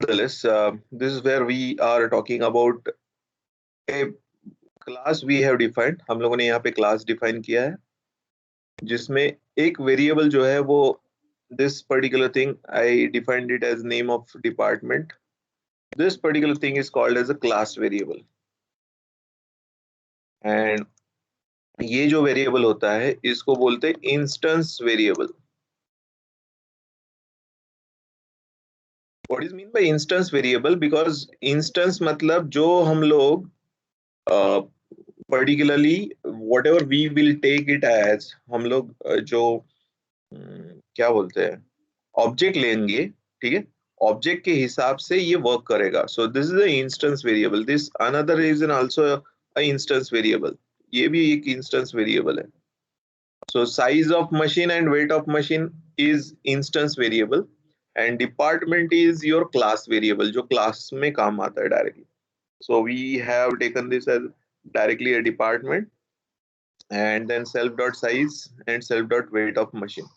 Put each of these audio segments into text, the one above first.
Nevertheless, this is where we are talking about a class we have defined. हम लोगों ने यहाँ पे class define किया है जिसमें एक variable जो है वो this particular thing I defined it as name of department. This particular thing is called as a class variable. And ये जो variable होता है इसको बोलते हैं instance variable. What is mean by instance variable? Because instance मतलब जो हम लोग particularly whatever we will take it as हम लोग जो क्या बोलते हैं ऑब्जेक्ट लेंगे, ठीक है, ऑब्जेक्ट के हिसाब से ये वर्क करेगा. So this is a instance variable. This another is an also a instance variable. ये भी एक इंस्टेंस वेरिएबल है. So size of machine and weight of machine is instance variable and department is your class variable जो class में काम आता है directly. So we have taken this as directly a department and then self dot size and self dot weight of machine.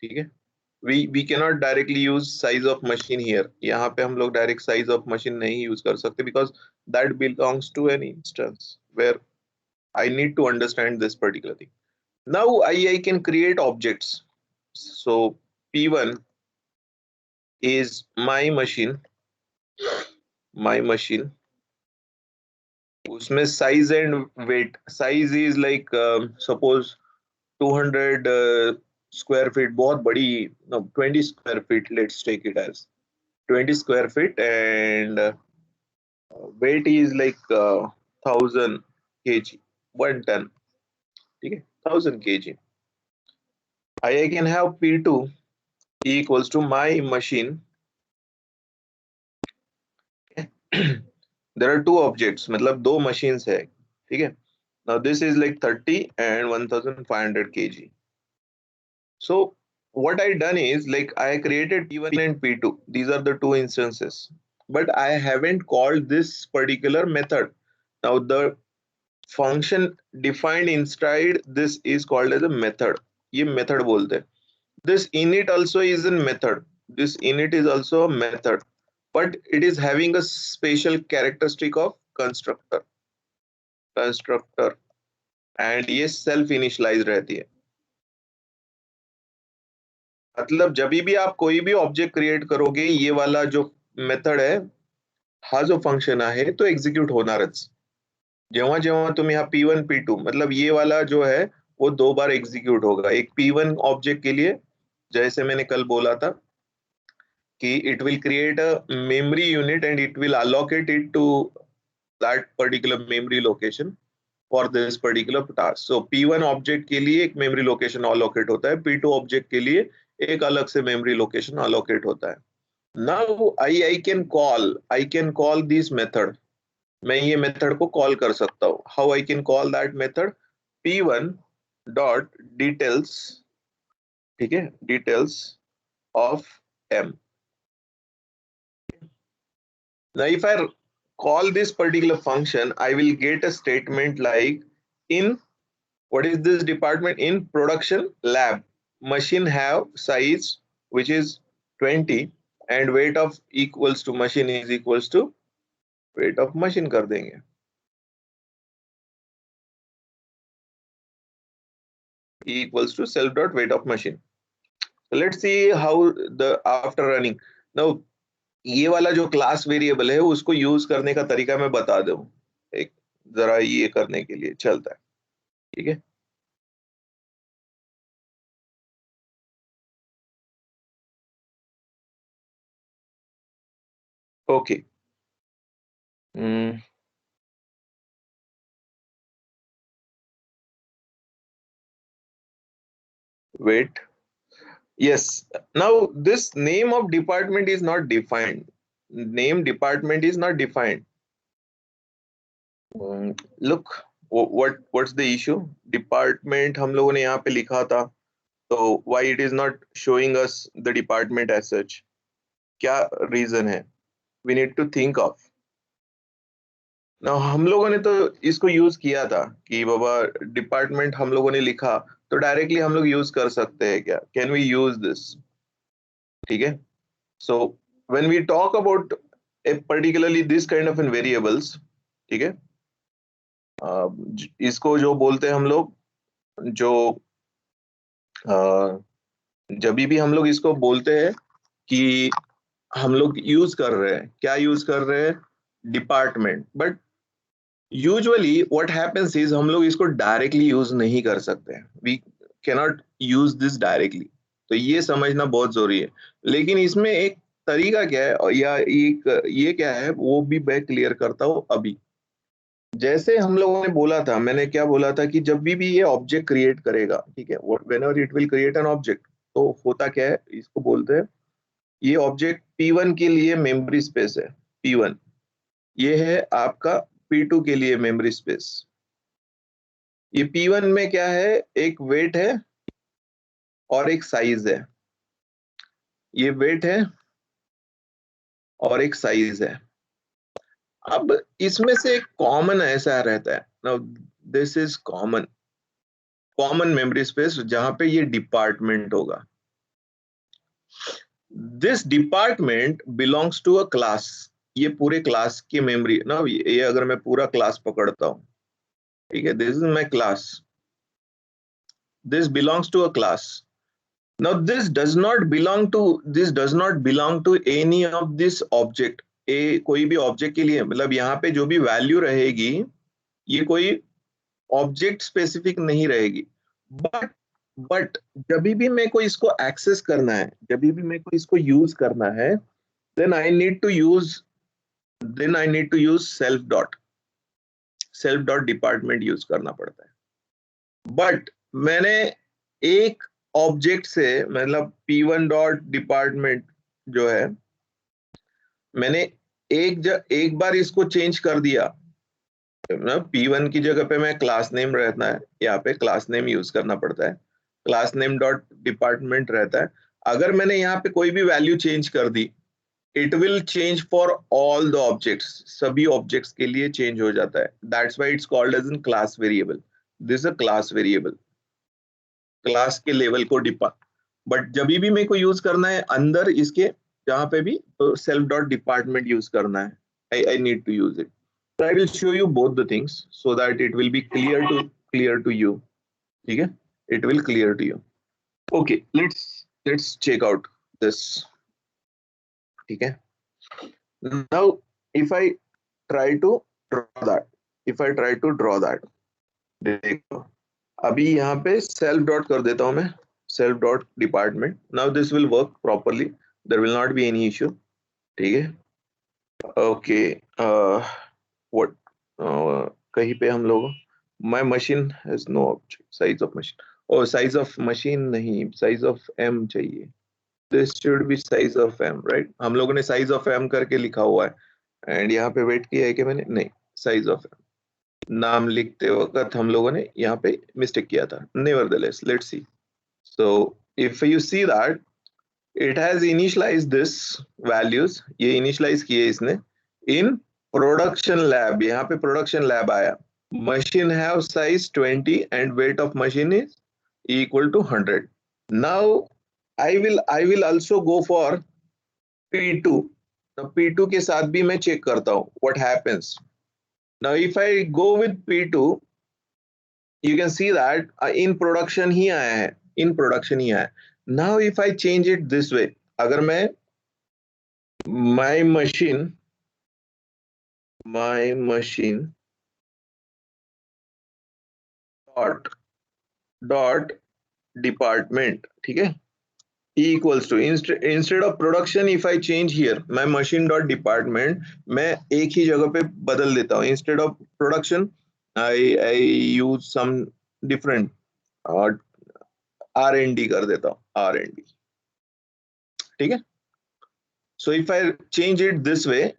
ठीक है, we cannot directly use size of machine here. यहाँ पे हम लोग direct size of machine नहीं use कर सकते because that belongs to an instance where I need to understand this particular thing. Now I can create objects. So P1 is my machine. उसमें size and weight. Size is like suppose 200 square feet. बहुत बड़ी, no, 20 square feet. Let's take it as 20 square feet and weight is like 1000 kg, 1 ton. ठीक है, 1000 kg. I can have P2 equals to my machine. There are two objects, मतलब दो machines है, ठीक है. Now this is like 30 and 1500 kg. So what I done is like I created P1 and P2. These are the two instances, but I haven't called this particular method. Now the function defined inside this is called as a method. ये method बोलते हैं. This init also is a method. This init is also a method, but it is having a special characteristic of constructor and ये self initialized रहती है. मतलब जब भी आप कोई भी ऑब्जेक्ट क्रिएट करोगे ये वाला जो मेथड है हा जो फंक्शन आहे तो एक्झिक्यूट होणारच. जेव्हा जेव्हा तुम्ही हा P1 P2 मतलब ये वाला जो है वो दो बार एग्जीक्यूट होगा. एक P1 ऑब्जेक्ट के लिए जैसे मैंने कल बोला था कि it will create a memory unit and it will allocate it to that particular memory location for this particular task. So P1 object के लिए एक मेमोरी लोकेशन अलोकेट होता है, P2 ऑब्जेक्ट के लिए एक अलग से मेमोरी लोकेशन अलोकेट होता है. Now I can call this method. मैं ये मेथड को कॉल कर सकता हूँ. How I can call that method? P1 dot details, ठीक है, details of m. Now if I call this particular function I will get a statement like in what is this department? In production lab machine have size which is 20 and weight of equals to machine is equals to weight of machine कर देंगे. Equals to self dot weight of machine. So let's see how the after running. Now ये वाला जो class variable है उसको use करने का तरीका मैं बता दूं एक जरा ये करने के लिए चलता है. ठीक है, okay. Wait. Yes. Now this name of department is not defined. Name department is not defined. Look, what's the issue? Department हम लोगों ने यहाँ पे लिखा था, तो why it is not showing us the department as such? क्या reason है? We need to think of. Now हम लोगों ने तो इसको यूज किया था कि बाबा डिपार्टमेंट हम लोगों ने लिखा तो डायरेक्टली हम लोग यूज कर सकते हैं क्या? Can we use this? ठीक है. सो when we talk about a particularly this kind of an variables, ठीक है, इसको जो बोलते हैं हम लोग, जो जब भी हम लोग इसको बोलते हैं कि हम लोग यूज कर रहे हैं, क्या यूज कर रहे हैं, department, but usually what happens is हम लोग इसको डायरेक्टली यूज नहीं कर सकते, we cannot use this directly, तो ये समझना बहुत जरूरी है। लेकिन इसमें एक तरीका क्या है, या एक ये क्या है, वो भी मैं क्लियर करता हूँ अभी। जैसे हम लोगों ने बोला था, मैंने क्या बोला था कि जब भी ये ऑब्जेक्ट क्रिएट करेगा, ठीक है, whenever it will create an object, तो होता क्या है, इसको बोलते हैं, ये ऑब्जेक्ट P1 के लिए मेमोरी स्पेस है, P1, ये है आपका P2 के लिए मेमोरी स्पेस। ये P1 में क्या है, एक वेट है और एक साइज है, ये वेट है और एक साइज है। अब इसमें से एक कॉमन ऐसा रहता है, now this is common memory space, जहां पे ये डिपार्टमेंट होगा। This department belongs to a class, ये पूरे क्लास की मेमोरी ना, ये अगर मैं पूरा क्लास पकड़ता हूं, ठीक है, this is my class, this belongs to a class. Now this does not belong to any of this object, कोई भी ऑब्जेक्ट के लिए, मतलब यहाँ पे जो भी वैल्यू रहेगी, ये कोई ऑब्जेक्ट स्पेसिफिक नहीं रहेगी। बट जब भी मेरे को इसको एक्सेस करना है, जब भी मेरे को इसको यूज करना है, then I need to use self dot department use करना पड़ता है। बट मैंने एक ऑब्जेक्ट से, मतलब P1 डॉट डिपार्टमेंट जो है, मैंने एक बार इसको चेंज कर दिया, P1 की जगह पे मैं क्लास नेम रहता है, यहाँ पे क्लास नेम यूज करना पड़ता है, क्लास नेम डॉट डिपार्टमेंट रहता है। अगर मैंने यहाँ पे कोई भी वैल्यू चेंज कर दी, it will change for all the objects, सभी ऑब्जेक्ट्स के लिए चेंज हो जाता है। That's why it's called as an class variable, this is a class variable, class के लेवल को बट जब भी मेरे को यूज करना है अंदर इसके, जहां पे भी, तो सेल्फ डॉट डिपार्टमेंट यूज करना है, I need to use it. So I will show you both the things so that it will be clear to you. ठीक है, it will clear to you. Okay, let's check out this. ठीक है, now if I try to draw that, देखो अभी यहाँ पे self dot कर देता हूं मैं, self dot department. Now this will work properly, there will not be any issue, ठीक है। ओके, व्हाट, कहीं पे हम लोग, my machine has no object, size of machine, और साइज ऑफ मशीन नहीं, साइज ऑफ एम चाहिए, this should be size of M, right. हम लोगों ने साइज ऑफ एम करके लिखा हुआ है, एंड यहाँ पे वेट किया है कि मैंने, नहीं, साइज ऑफ एम नाम लिखते वक्त हम लोगों ने यहाँ पे मिस्टेक किया था। Nevertheless, let's see. So if you see that it has initialised this values, ये इनिशियलाइज किए इसने इन प्रोडक्शन लैब, यहाँ पे प्रोडक्शन लैब आया, machine have size 20 and weight of machine is equal to 100. Now I will also go for P2. Now P2 के साथ भी मैं चेक करता हूँ what happens. Now if I go with P2, you can see that in production ही आया है, in production ही आया है। Now if I change it this way, अगर मैं my machine dot department, ठीक है, equals to, instead of production if I change here my machine dot department, मैं एक ही जगह पे बदल देता हूँ, instead of production I use some different R&D कर देता हूँ, R&D, ठीक है। So if I change it this way,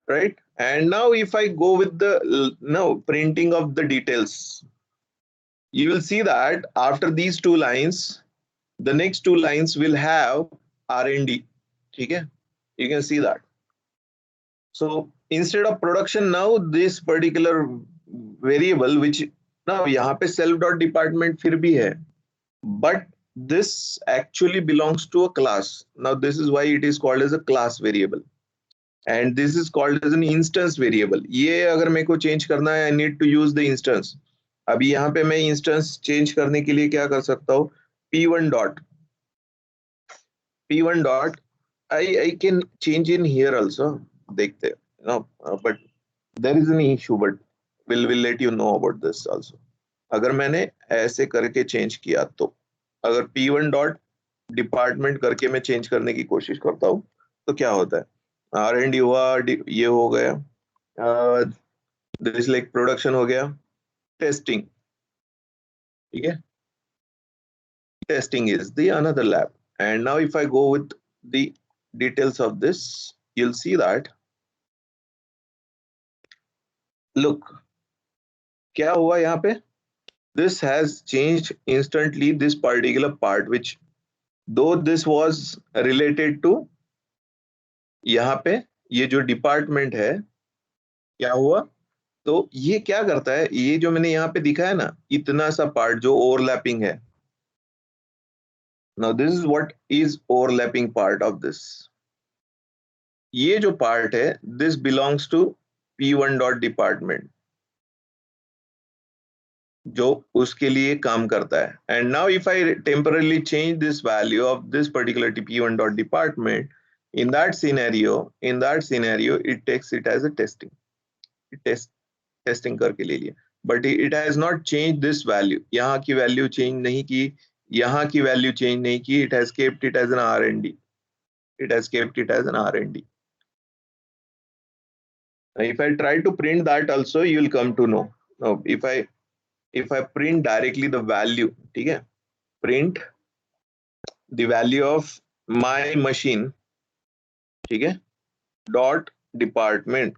right, and now if I go with the now printing of the details, you will see that after these two lines the next two lines will have R&D, ठीक है, you can see that. So instead of production, now this particular variable which now यहाँ पे self dot department फिर भी है, but this actually belongs to a class. Now this is why it is called as a class variable, and this is called as an instance variable. ये अगर मेरे को change करना है, I need to use the instance. अभी यहाँ पे मैं instance change करने के लिए क्या कर सकता हूँ? p1 dot I can change in here also. देखते हैं, but there is an issue, but we'll let you know about this also. अगर मैंने ऐसे करके change किया तो, अगर p1 dot डिपार्टमेंट करके मैं चेंज करने की कोशिश करता हूँ तो क्या होता है? R&D हुआ, ये हो गया, दिस लाइक प्रोडक्शन हो गया, टेस्टिंग, ठीक है, testing is the another lab. And now if I go with the details of this, you'll see that, look क्या हुआ यहाँ पे, this has changed instantly this particular part, which though this was related to, यहाँ पे ये जो department है, क्या हुआ, तो ये क्या करता है, ये जो मैंने यहाँ पे दिखा है ना, इतना सा पार्ट जो ओवरलैपिंग है. Now this is what is overlapping part of this. ये जो पार्ट है, this belongs to p1 dot department, जो उसके लिए काम करता है. And now if I temporarily change this value of this particular p1 dot department, in that scenario it takes it as a testing, testing करके ले लिया, but it has not change this value. यहाँ की value change नहीं की, यहाँ की value change नहीं की. It has kept it as an R&D. It has kept it as an R&D. If I try to print that also, you will come to know. Now, if I print directly the value, ठीक है, print the value of my machine, ठीक है, dot department,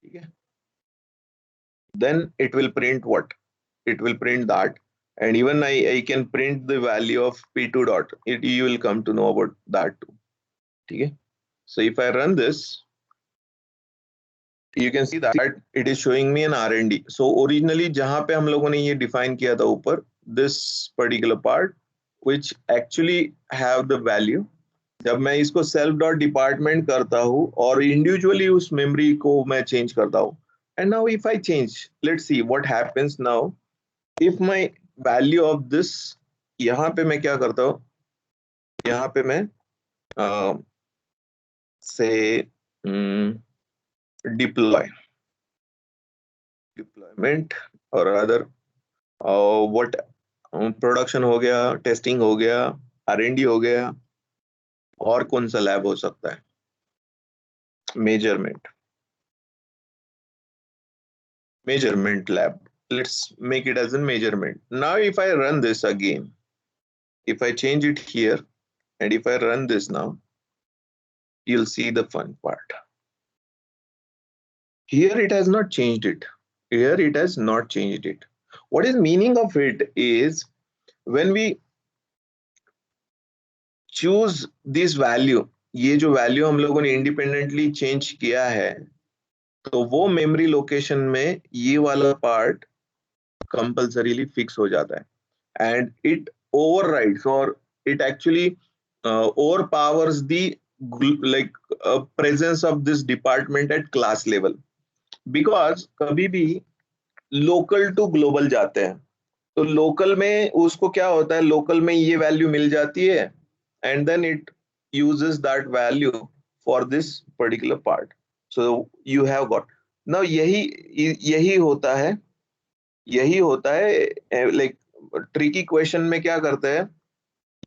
ठीक है, then it will print what? It will print that, and even I can print the value of p2 dot. You will come to know about that too. Okay. So if I run this, you can see that it is showing me an R&D. So originally जहाँ पे हम लोगों ने ये define किया था ऊपर, this particular part which actually have the value, जब मैं इसको self dot department करता हूँ और individually उस memory को मैं change करता हूँ. And now if I change, let's see what happens now. If my value of this, यहाँ पे मैं क्या करता हूँ, यहाँ पे मैं say deployment or rather what production हो गया, टेस्टिंग हो गया, R&D हो गया, और कौन सा लैब हो सकता है, measurement lab. Let's make it as a measurement. Now if I run this again, if I change it here and if I run this now, you'll see the fun part. Here it has not changed it. Here it has not changed it. What is meaning of it is, when we choose this value, ये जो value हम लोगों ने independently change किया है, तो वो memory location में ये वाला पार्ट कंपल्सरीली फिक्स हो जाता है, एंड इट ओवरराइड्स और it actually overpowers the like presence of this department at class level. Because कभी भी लोकल टू ग्लोबल जाते हैं, तो लोकल में उसको क्या होता है, लोकल में ये वैल्यू मिल जाती है and then it uses that value for this particular part. So you have got, now यही होता है, like tricky question में क्या करते हैं,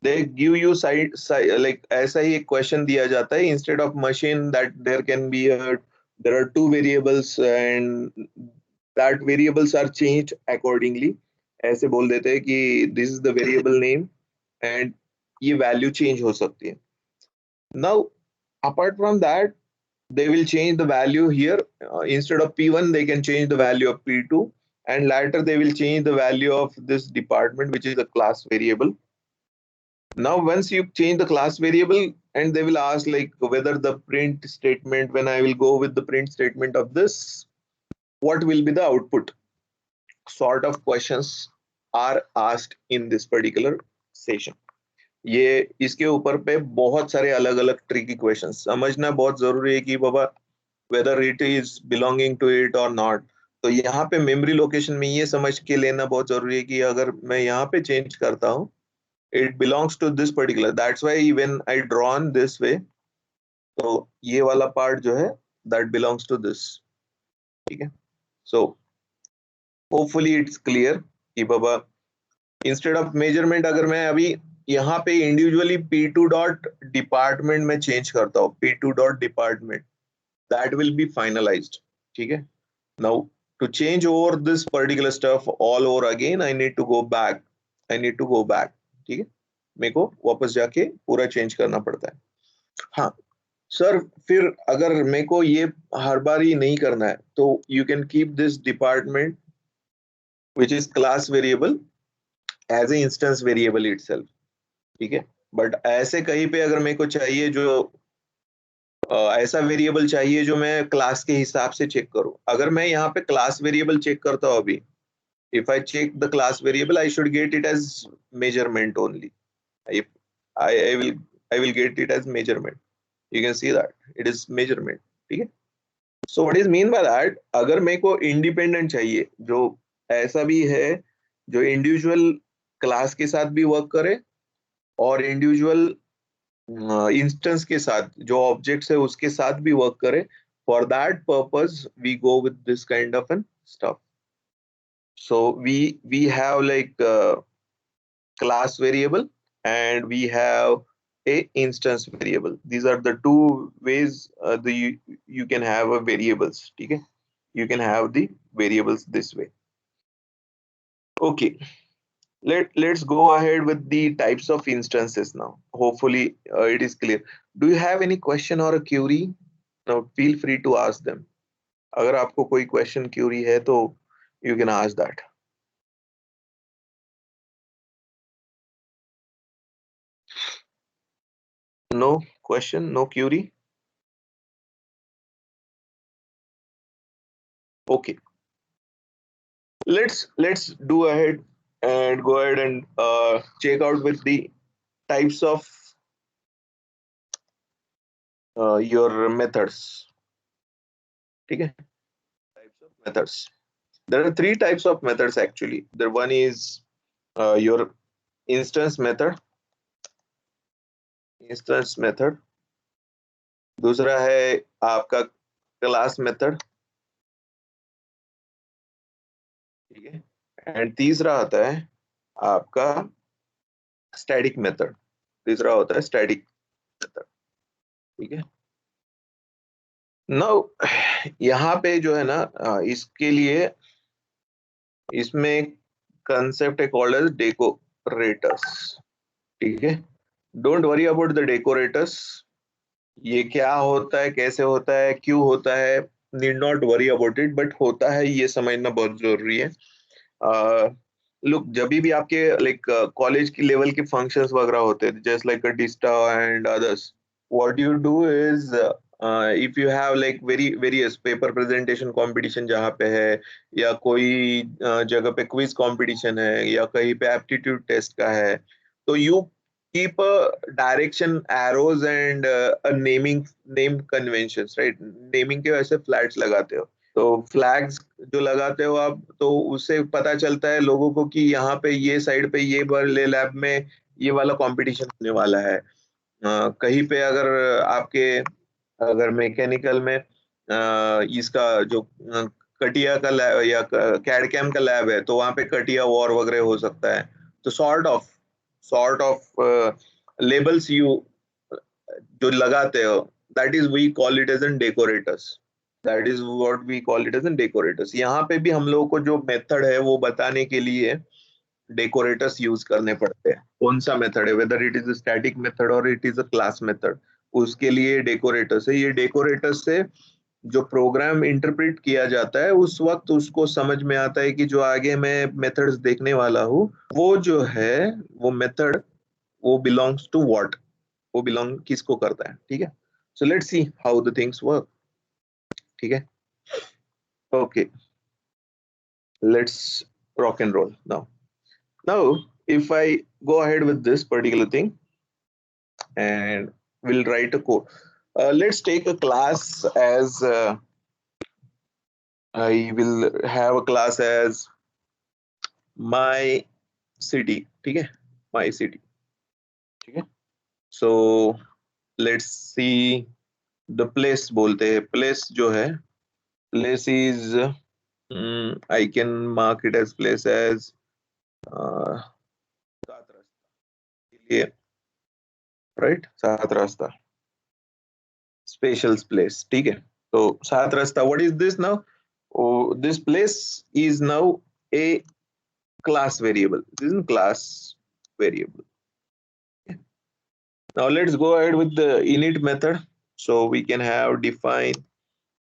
they give you side like ऐसा ही एक question दिया जाता है, instead of machine that there can be there are two variables and that variables are changed accordingly. ऐसे बोल देते हैं कि this is the variable name and ये value change हो सकती है. Now apart from that, they will change the value here. Instead of p1 they can change the value of p2, and later they will change the value of this department, which is a class variable. Now once you change the class variable, and they will ask like whether the print statement, when I will go with the print statement of this, what will be the output. sort of questions are asked in this particular session. ये इसके ऊपर पे बहुत सारे अलग अलग tricky questions समझना बहुत जरूरी है कि बाबा whether it is belonging to it or not. तो यहाँ पे मेमोरी लोकेशन में ये समझ के लेना बहुत जरूरी है कि अगर मैं यहाँ पे चेंज करता हूँ, it belongs to this particular, that's why when I drawn this way, तो ये वाला पार्ट जो है that belongs to this, ठीक है. So hopefully it's clear कि बाबा इंस्टेड ऑफ मेजरमेंट अगर मैं अभी यहाँ पे इंडिविजुअली P2 डॉट डिपार्टमेंट में चेंज करता हूँ, P2 dot department, that will be finalised, ठीक है. Now to change over this particular stuff all over again I need to go back, ठीक है. मेरे को वापस जाके पूरा चेंज करना पड़ता है. हाँ सर, फिर अगर मेरे को ये हर बार ही नहीं करना है तो you can keep this department which is class variable as a instance variable itself, ठीक है. बट ऐसे कहीं पे अगर मेरे को चाहिए जो ऐसा वेरिएबल चाहिए जो मैं क्लास के हिसाब से चेक करूं, अगर मैं यहाँ पे क्लास वेरिएबल चेक करता हूँ अभी, if I check the class variable I should get it as measurement only. If I will get it as measurement, you can see that it is measurement, ठीक है. So what is mean by that, अगर मेरे को independent चाहिए जो ऐसा भी है जो इंडिविजुअल क्लास के साथ भी वर्क करे और इंडिविजुअल इंस्टेंस के साथ जो ऑब्जेक्ट्स है उसके साथ भी वर्क करे, for that purpose we go with this kind of an stuff. So we have like class variable and we have a instance variable. These are the two ways you can have a variables, ठीक है. You can have the variables this way. Okay, let's go ahead with the types of instances now. Hopefully it is clear. Do you have any question or a query? Now feel free to ask them. अगर आपको कोई question query है तो you can ask that. No question, no query? Okay. Let's do ahead and go ahead and check out with the types of your methods. Okay, types of methods. There are three types of methods actually. The one is your instance method. दूसरा है आपका class method, ठीक है. And तीसरा आता है आपका static method. तीसरा होता है स्टैटिक मेथड, ठीक है. नाउ यहाँ पे जो है ना इसके लिए इसमें कंसेप्ट है कॉल्ड एज डेकोरेटर्स, ठीक है. Don't worry about the decorators. ये क्या होता है, कैसे होता है, क्यों होता है, need not worry about it, but होता है ये समझना बहुत जरूरी है. लुक, जब भी आपके लाइक कॉलेज की लेवल के फंक्शंस वगैरह होते हैं just like Dista and others, what you do is if you have like various paper presentation competition जहाँ पे है, या कोई जगह पे क्विज कंपटीशन है, या कहीं पे एप्टीट्यूड टेस्ट का है, तो you keep direction arrows and naming name conventions, right. Naming के वैसे फ्लैग्स लगाते हो, तो फ्लैग्स जो लगाते हो आप, तो उससे पता चलता है लोगों को कि यहाँ पे ये साइड पे ये वाले लैब में ये वाला कंपटीशन होने वाला है. कहीं पे अगर मैकेनिकल में इसका जो कटिया का लैब या कैड कैम का लैब है, तो वहाँ पे कटिया वॉर वगैरह हो सकता है. तो सॉर्ट ऑफ लेबल्स यू जो लगाते हो, that is we call it as an decorators. That is what we call it as an decorators. यहाँ पे भी हम लोगों को जो मेथड है वो बताने के लिए डेकोरेटर्स यूज करने पड़ते हैं. कौन सा मेथड है, whether it is a static method or it is a class method, उसके लिए डेकोरेटर्स है. ये डेकोरेटर्स से जो प्रोग्राम इंटरप्रेट किया जाता है उस वक्त उसको समझ में आता है कि जो आगे मैं मेथड्स देखने वाला हूँ वो जो है वो मेथड वो बिलोंग्स टू व्हाट, वो बिलोंग किसको करता है, ठीक है. So let's see how the things work, ठीक है. Okay, let's rock and roll. Now if I go ahead with this particular thing and we'll write a code. Let's take a class as I will have a class as my city. ठीक है, my city. ठीक है. So let's see, the place बोलते हैं. Place जो है, place is I can mark it as place as सात रास्ता के लिए, right? सात रास्ता special place. ठीक है. So सात रास्ता, what is this now? Oh, this place is now a class variable. This is a class variable. Now let's go ahead with the init method. So we can have define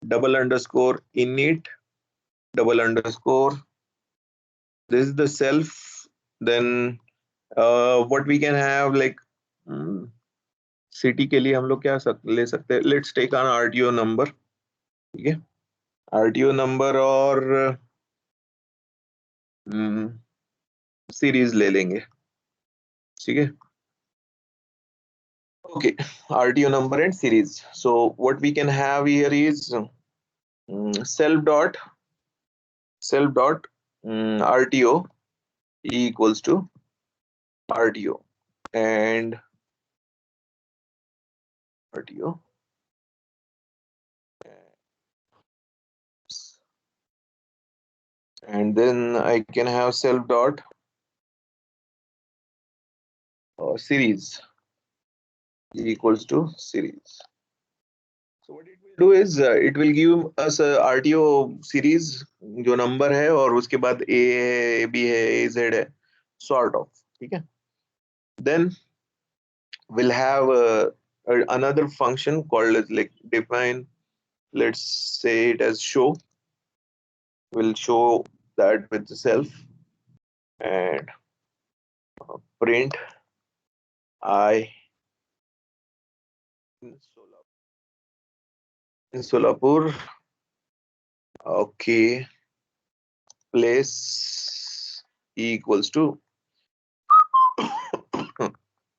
double underscore init double underscore. This is the self. Then what we can have like city के लिए हम लोग क्या ले सकते हैं? Let's take an RTO number. ठीक है, RTO number और सीरीज ले लेंगे. ठीक है. Okay, RTO number and series. So what we can have here is self dot RTO equals to RTO and RTO. And then I can have self dot series equals to series. So what it will do is it will give us a RTO series जो number है और उसके बाद A है, B है, AZ है, sort of. ठीक है. Then we'll have another function called as like define. Let's say it as show. We'll show that with the self and print I in Solapur. Okay, place equals to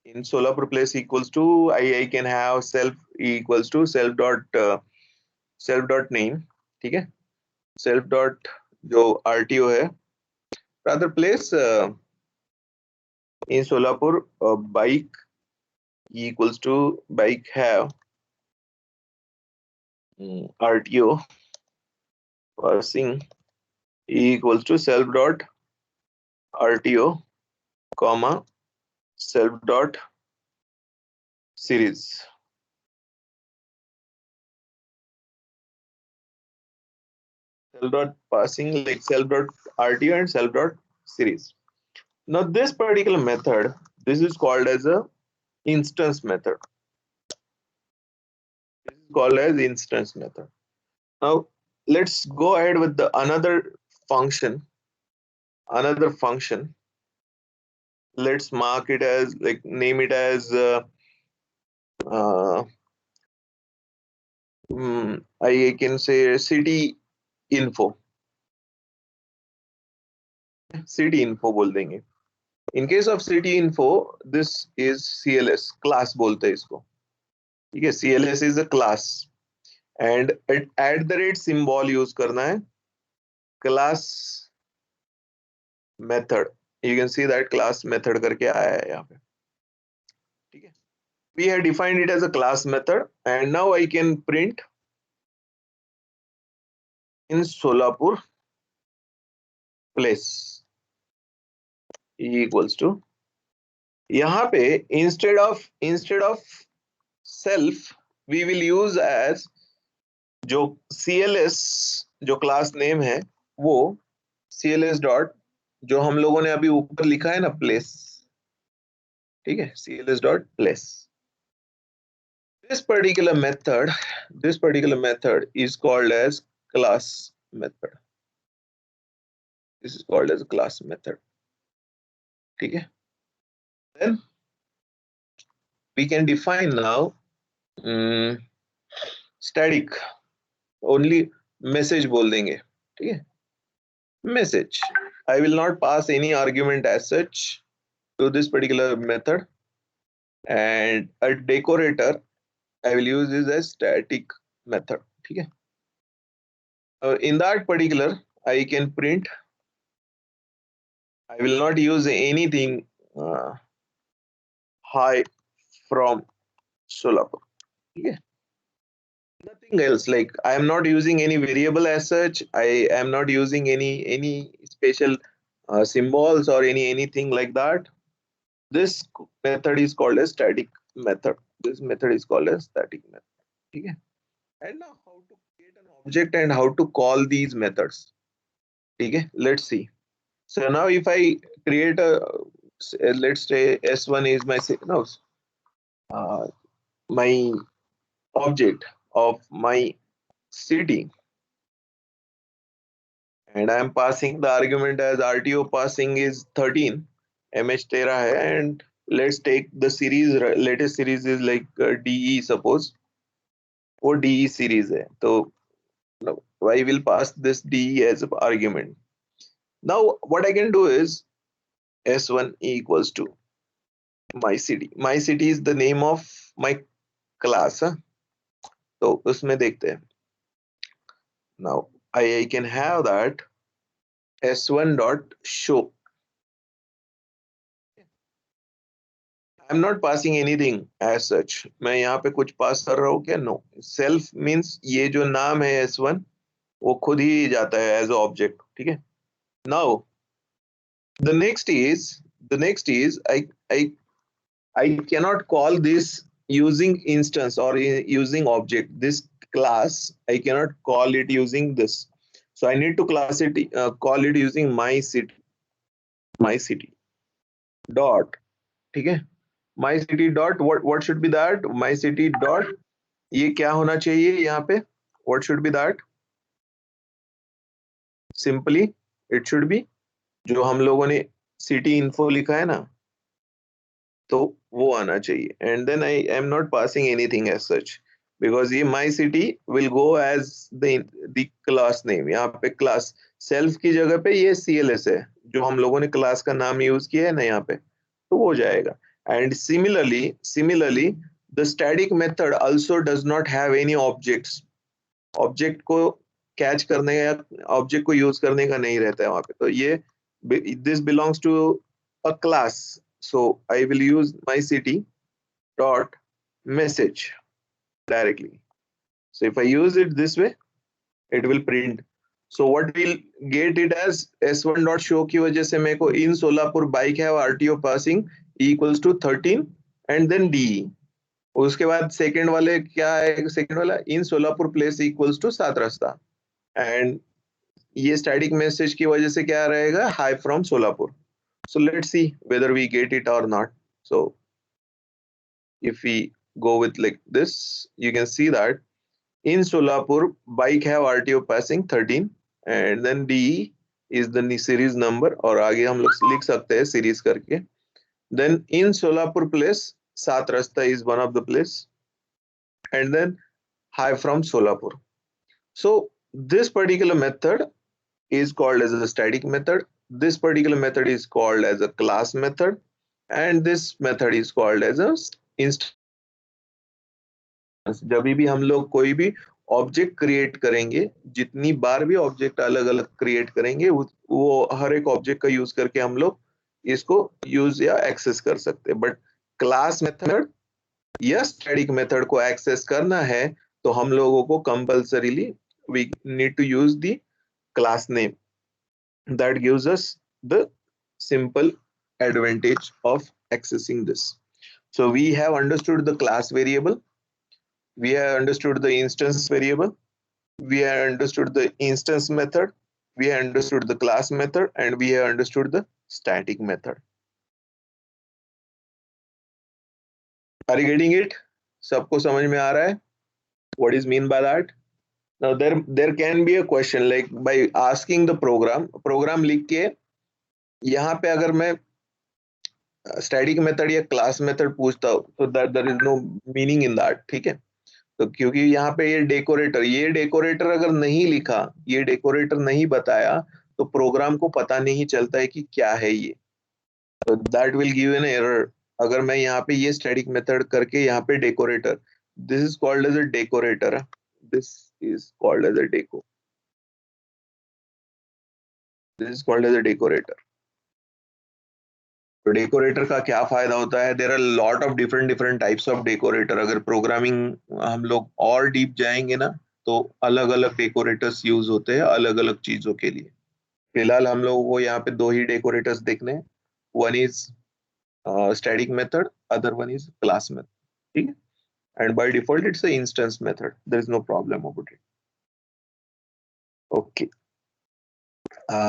in Solapur place equals to I can have self equals to self dot name. ठीक है. Self dot जो RTO है, rather place in Solapur bike equals to bike have RTO passing equals to self dot RTO comma self dot series. Self dot passing like self dot RTO and self dot series. Now this particular method, this is called as a instance method. This is called as instance method. Now let's go ahead with the another function. Let's mark it as like name it as I can say city info. City info बोल देंगे. In case of city info, this is CLS class बोलते हैं इसको. ठीक है. CLS is a class and at the rate symbol use करना है. Class method. You can see that class method करके आया है यहाँ पे. ठीक है. We have defined it as a class method and now I can print in Solapur place equals to यहाँ पे instead of self we will use as जो CLS जो क्लास नेम है वो CLS डॉट जो हम लोगों ने अभी ऊपर लिखा है ना प्लेस. ठीक है. CLS dot place. This particular method is called as class method. This is called as class method. ठीक है. Then we can define now static only message बोल देंगे. ठीक है. Message I will not pass any argument as such to this particular method, and a decorator I will use is a static method. Okay. In that particular, I can print. I will not use anything hi from Solapur. Okay. Nothing else. Like I am not using any variable as such. I am not using any special symbols or anything like that. This method is called a static method. This method is called a static method. Okay. And now how to create an object and how to call these methods. Okay. Let's see. So now if I create let's say S1 is my no, my object of my city, and I am passing the argument as RTO passing is 13, MH 13 hai, and let's take the series, latest series is like DE suppose, वो DE series है, तो I will pass this DE as an argument. Now what I can do is S1 equals to my city. My city is the name of my class. तो उसमें देखते हैं. Now I can have that S1 dot show. I'm not passing anything as such. मैं यहाँ पे कुछ पास कर रहा हूँ क्या? No. Self means ये जो नाम है S1 वो खुद ही जाता है as object. ठीक है? Now the next is I cannot call this using instance or using object. This class I cannot call it using this. So I need to call it using my city dot. ठीक है? My city dot what should be that? My city dot ये क्या होना चाहिए यहाँ पे? What should be that? Simply it should be जो हम लोगों ने city info लिखा है ना, तो वो आना चाहिए. And then I am not passing anything as such because ये my city will go as the class name. यहाँ पे class self की जगह पे ये CLS है जो हम लोगों ने class का नाम यूज किया है ना यहाँ पे, तो वो जाएगा. And similarly the static method also does not have any objects. Object को कैच करने या ऑब्जेक्ट को यूज करने का नहीं रहता है वहां पे, तो ये this belongs to a class. So I will use my city dot message directly. So if I use it this way, it will print. So what will get it as S1 dot show की वजह से मेरे को in Solapur bike है RTO passing equals to 13 and then DE. उसके बाद second वाले क्या है? सेकंड वाला इन सोलापुर प्लेस इक्वल्स टू 7 रास्ता, एंड ये स्टैटिक मैसेज की वजह से क्या रहेगा? Hi from Solapur. So let's see whether we get it or not. So if we go with like this, you can see that in Solapur bike have RTO passing 13 and then DE is the series number, और आगे हम लोग लिख सकते हैं series करके. Then in Solapur place, Sat Rasta is one of the place, and then high from Solapur. So this particular method is called as a static method. This particular method is called as a class method, and this method is called as a instance. जब भी हम लोग कोई भी object create करेंगे, जितनी बार भी object अलग अलग क्रिएट करेंगे, वो हर एक ऑब्जेक्ट का यूज करके हम लोग इसको यूज या एक्सेस कर सकते हैं. बट क्लास मेथड या स्टैटिक मेथड को एक्सेस करना है तो हम लोगों को compulsorily we need to use the class name. That gives us the simple advantage of accessing this. So we have understood the class variable, we have understood the instance variable, we have understood the instance method, we have understood the class method, and we have understood the static method. Are you getting it? सबको समझ में आ रहा है? What is mean by that? Now there can be a question like by asking the program लिख के यहाँ पे अगर मैं static method या class method पूछता हूँ तो there is no meaning in that. ठीक है? तो क्योंकि यहाँ पे ये डेकोरेटर अगर नहीं लिखा, ये डेकोरेटर नहीं बताया, तो प्रोग्राम को पता नहीं चलता है कि क्या है ये, तो that will give an error. अगर मैं यहाँ पे ये स्टैटिक मेथड करके यहाँ पे decorator, this is called as a decorator, this is called as a deco, this is called as a decorator. तो डेकोरेटर का क्या फायदा होता है, there are lot of different different types of decorator. अगर प्रोग्रामिंग हम लोग और डीप जाएंगे ना, तो अलग अलग डेकोरेटर्स यूज होते हैं अलग अलग चीजों के लिए। फिलहाल हम लोगों को यहाँ पे दो ही डेकोरेटर्स देखने हैं, one is static method, other one is class method, ठीक है। And by default it's a instance method, there is no problem about it. Okay,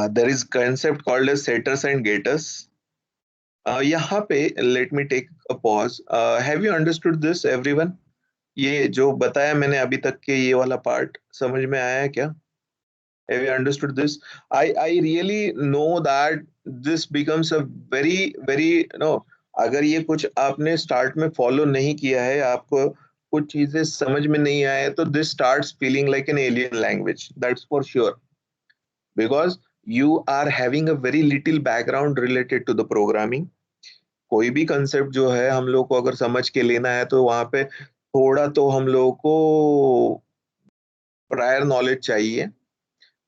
there is concept called as setters and getters. यहाँ पे let me take a pause, have you understood this everyone? ये जो बताया मैंने अभी तक के ये वाला पार्ट समझ में आया है क्या? Have you understood this? I really know that this becomes a very very अगर ये कुछ आपने स्टार्ट में फॉलो नहीं किया है, आपको कुछ चीजें समझ में नहीं आए, तो this starts feeling like an alien language. That's for sure. Because you are having a very little background related to the programming. कोई भी कंसेप्ट जो है हम लोग को अगर समझ के लेना है, तो वहां पे थोड़ा तो हम लोगों को प्रायर नॉलेज चाहिए।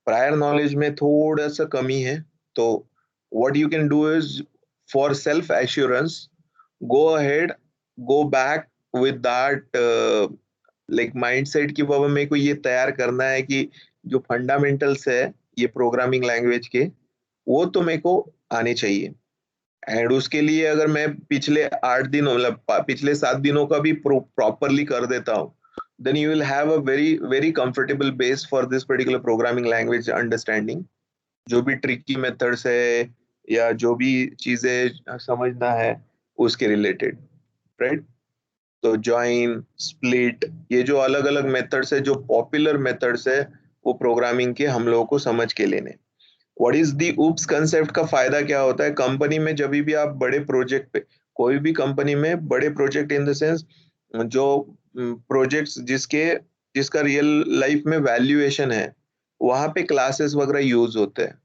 प्रायर नॉलेज में थोड़ा सा कमी है, तो what you can do is, for self assurance, go ahead, go back with that like mindset कि बाबा मेरे को ये तैयार करना है कि जो फंडामेंटल्स है ये प्रोग्रामिंग लैंग्वेज के, वो तो मेरे को आने चाहिए। एंड उसके लिए अगर मैं पिछले 8 दिन मतलब पिछले 7 दिनों का भी प्रॉपरली कर देता हूँ, then you will have a very very comfortable base for this particular programming language understanding। जो भी ट्रिकी मेथड्स है या जो भी चीजें समझना है उसके रिलेटेड, राइट। तो जॉइन, स्प्लिट, ये जो अलग अलग मेथड्स है, जो पॉपुलर मेथड्स है, वो प्रोग्रामिंग के हम लोगों को समझ के लेने। What is the oops concept का फायदा क्या होता है कंपनी में, जब भी आप बड़े प्रोजेक्ट पे, कोई भी कंपनी में बड़े प्रोजेक्ट इन द सेंस जो प्रोजेक्ट्स जिसका रियल लाइफ में वैल्यूएशन है, वहां पे क्लासेस वगैरह यूज होते हैं।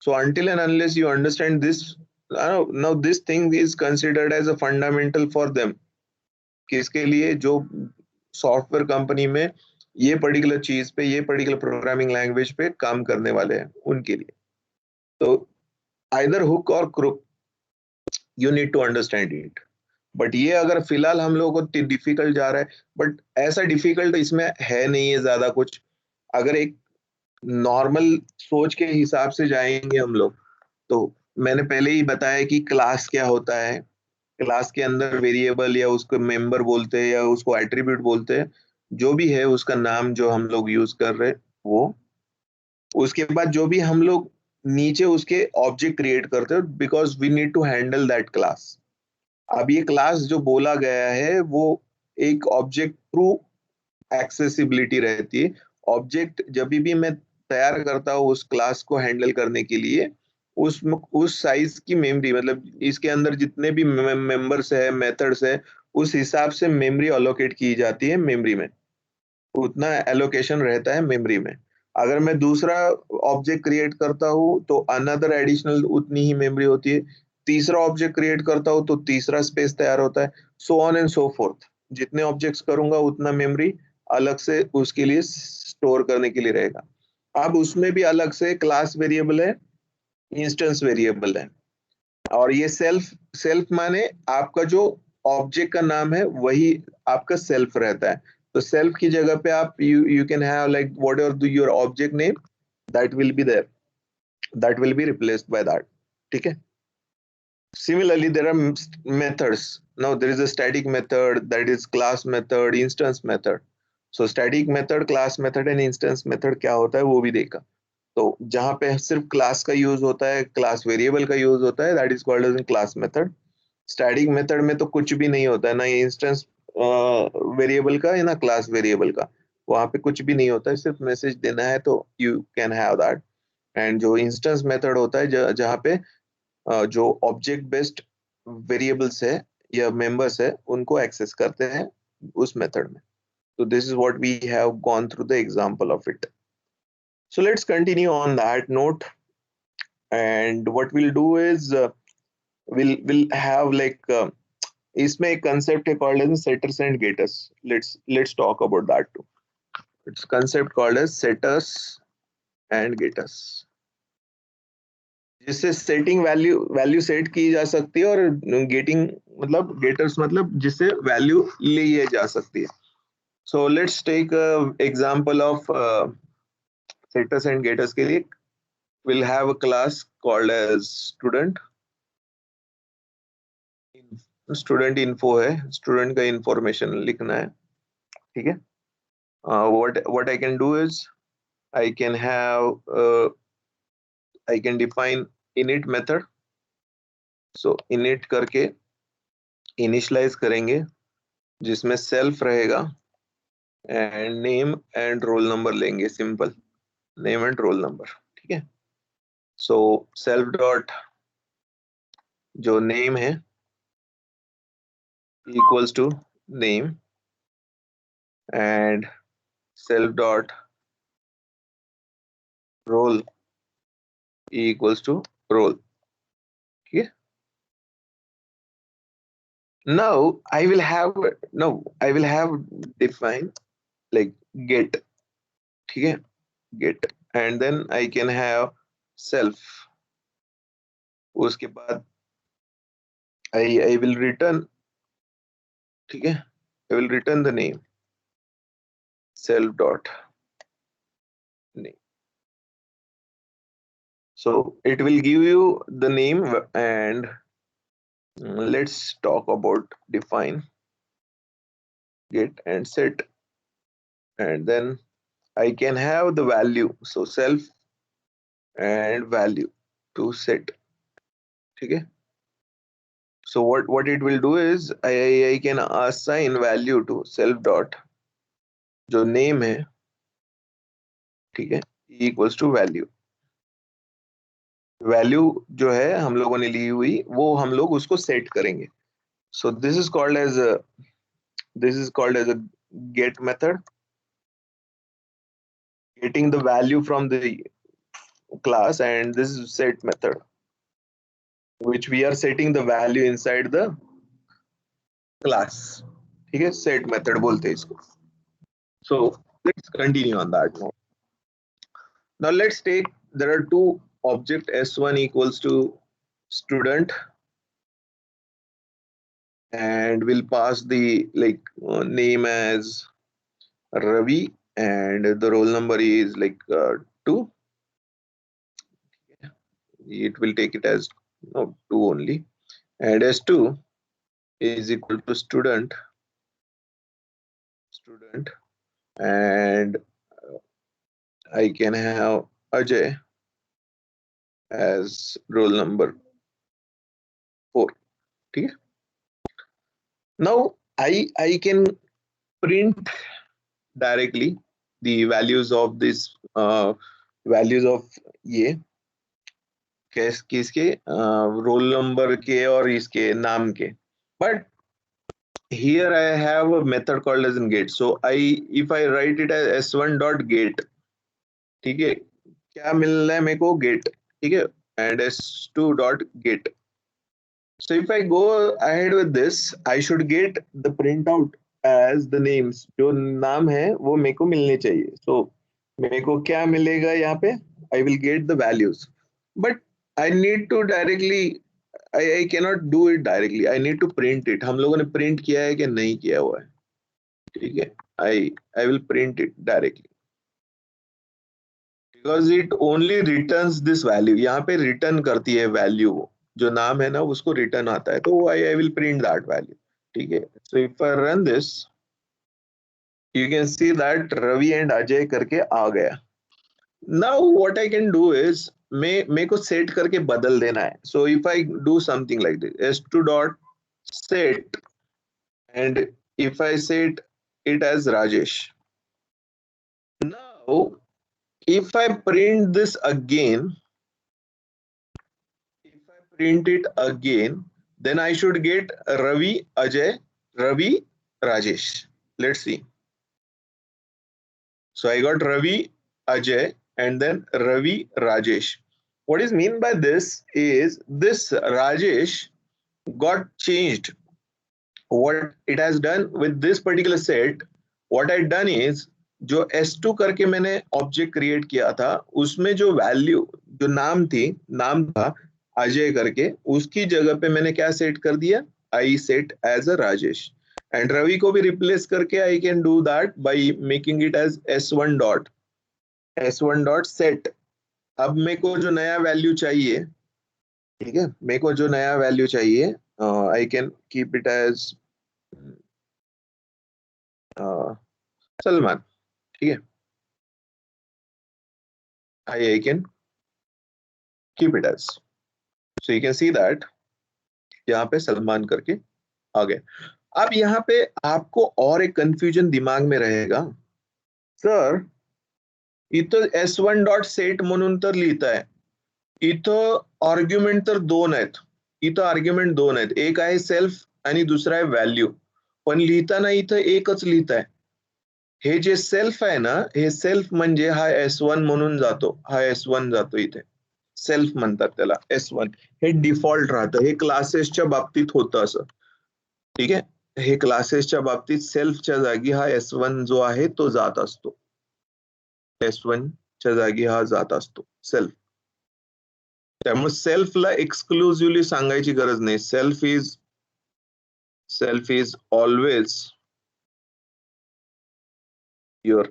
सो until and unless you understand this, now this thing is considered as a fundamental for them, किसके लिए, जो सॉफ्टवेयर कंपनी में ये पर्टिकुलर चीज पे, ये पर्टिकुलर प्रोग्रामिंग लैंग्वेज पे काम करने वाले हैं उनके लिए। तो आइदर हुक और crook, you need to understand it. But ये अगर फिलहाल हम लोगों को डिफिकल्ट जा रहा है, बट ऐसा डिफिकल्ट इसमें है नहीं है ज्यादा कुछ। अगर एक नॉर्मल सोच के हिसाब से जाएंगे हम लोग, तो मैंने पहले ही बताया कि क्लास क्या होता है। क्लास के अंदर वेरिएबल या उसको मेंबर बोलते हैं या उसको एट्रीब्यूट बोलते हैं, जो भी है उसका नाम जो हम लोग यूज कर रहे हैं वो। उसके बाद जो भी हम लोग नीचे उसके ऑब्जेक्ट क्रिएट करते हैं, because we need to handle that class. अब ये क्लास जो बोला गया है वो एक ऑब्जेक्ट थ्रू एक्सेसिबिलिटी रहती है। ऑब्जेक्ट जब भी मैं तैयार करता हूँ उस क्लास को हैंडल करने के लिए, उस साइज की मेमोरी, मतलब इसके अंदर जितने भी मेंबर्स है, मेथड्स है, उस हिसाब से मेमोरी अलोकेट की जाती है मेमोरी में, उतना एलोकेशन रहता है मेमोरी में। अगर मैं दूसरा ऑब्जेक्ट क्रिएट करता हूँ तो अनदर एडिशनल उतनी ही मेमोरी होती है। तीसरा ऑब्जेक्ट क्रिएट करता हूँ तो तीसरा स्पेस तैयार होता है, so on and so fourth. जितने ऑब्जेक्ट्स करूंगा उतना मेमोरी अलग से उसके लिए स्टोर करने के लिए रहेगा। अब उसमें भी अलग से क्लास वेरिएबल है, इंस्टेंस वेरिएबल है। और ये सेल्फ, सेल्फ माने आपका जो ऑब्जेक्ट का नाम है वही आपका सेल्फ रहता है। तो सेल्फ की जगह पे आप you can have like whatever your object name, that will be there, that will be replaced by that, ठीक है। Similarly, there are methods. Now there is a static method, that is class method, instance method. So static method, class method and instance method क्या होता है वो भी देखा। तो जहां पे सिर्फ क्लास का यूज होता है, क्लास वेरिएबल का यूज होता है, that is called as class method. Static method में तो कुछ भी नहीं होता है, ना इंस्टेंस वेरिएबल का है ना क्लास वेरिएबल का, वहां पे कुछ भी नहीं होता है, सिर्फ मैसेज देना है तो you can have that. And जो इंस्टेंस मेथड होता है जहाँ पे जो ऑब्जेक्ट बेस्ड वेरिएबल्स है या मेंबर्स है उनको एक्सेस करते हैं उस मेथड में। तो this is what we have gone through the example of it. So let's continue on that note. and what we'll do is we'll have like इसमें एक concept है called as setters and getters. Let's talk about that too. It's concept called as setters and getters, जिससे setting value set की जा सकती है और getting मतलब गेटर्स मतलब जिससे वैल्यू ली जा सकती है. So let's take example of setters and getters के लिए will have a class called as student. Student info है, स्टूडेंट का इंफॉर्मेशन लिखना है. ठीक है. What I can do is I can have I can define init method. So init करके initialize करेंगे जिसमें self रहेगा and name and roll number लेंगे. simple name and roll number. ठीक है. So self dot जो name है equals to name and self dot roll equals to roll. ठीक है. Now I will have define like get. ठीक है. Get and then I can have self. उसके बाद I will return. ठीक है. I will return the name self dot name. So it will give you the name and let's talk about define get and set, and then I can have the value. So self and value to set. ठीक है. So what it will do is I can assign value to self dot जो name है. ठीक है. equals to value. Value जो है हम लोगों ने ली हुई वो हम लोग उसको सेट करेंगे. So this is called as a get method, getting the value from the class, and this is set method which we are setting the value inside the class. ठीक है. set method बोलते हैं इसको. So let's continue on that note. Now let's take, there are two object s1 equals to student and we'll pass the like name as Ravi and the roll number is like 2. It will take it as 2 only, and s2 is equal to student and I can have Ajay as roll number 4. ठीक है. Now I can print directly the values of this values of ये किसके roll number के और इसके नाम के. But here I have a method called as in get. So if I write it as s1 dot get. ठीक है. क्या मिलना है मेरे को get. ठीक है. and s2 dot get. So if I go ahead with this, I should get the printout as the names. जो नाम है वो मेरे को मिलने चाहिए. So मेरे को क्या मिलेगा यहाँ पे? I will get the values. But I need to directly, I cannot do it directly. I need to print it. हम लोगों ने print किया है कि नहीं किया हुआ है. ठीक है. I will print it directly. Because it only returns this value. यहाँ पे return करती है value. जो नाम है ना उसको return आता है. तो I will print that value. ठीक है. So if I run this, you can see that Ravi and Ajay करके आ गया. Now what I can do is मेरे को set करके बदल देना है. So if I do something like this, s2 dot set, and if I set it as Rajesh. Now if I print this again, print it again, then I should get Ravi, Ajay, Ravi, Rajesh. Let's see. So I got Ravi, Ajay, and then Ravi, Rajesh. what is mean by this is this Rajesh got changed. What it has done with this particular set, what I done is जो S2 करके मैंने object create किया था उसमें जो value जो नाम था अजय करके, उसकी जगह पे मैंने क्या सेट कर दिया, I set as a Rajesh, and Ravi को भी रिप्लेस करके I can do that by making it as S1 dot set. अब मेरे को जो नया वैल्यू चाहिए, ठीक है, मेरे को जो नया वैल्यू चाहिए, I can keep it as Salman, ठीक है, I can keep it as, so you can see that यहाँ पे सलमान करके आ गए। अब यहाँ पे आपको और एक कंफ्यूजन दिमाग में रहेगा, सर इथं S1 डॉट सेट म्हणून तर लिहिताय, इथं आर्ग्युमेंट तर दोन आहेत, इथं आर्ग्युमेंट दोन आहेत, एक आहे सेल्फ आणि दुसरा आहे व्हॅल्यू, पण लिहिताना इथं एकच लिहिताय। हे जे सेल्फ आहे ना, हे सेल्फ म्हणजे हा S1 म्हणून जातो, हा S1 जातो इथे, सेल्फ म्हणतात त्याला S1, हे डिफॉल्ट राहतं, हे क्लासेसच्या बाबतीत होतं असं, ठीक आहे, हे क्लासेसच्या बाबतीत सेल्फच्या जागी हा S1 जो आहे तो जात असतो, S1 च्या जागी हा जात असतो सेल्फ। त्यामुळे सेल्फला एक्सक्लुझिव्हली सांगायची गरज नाही, self is always your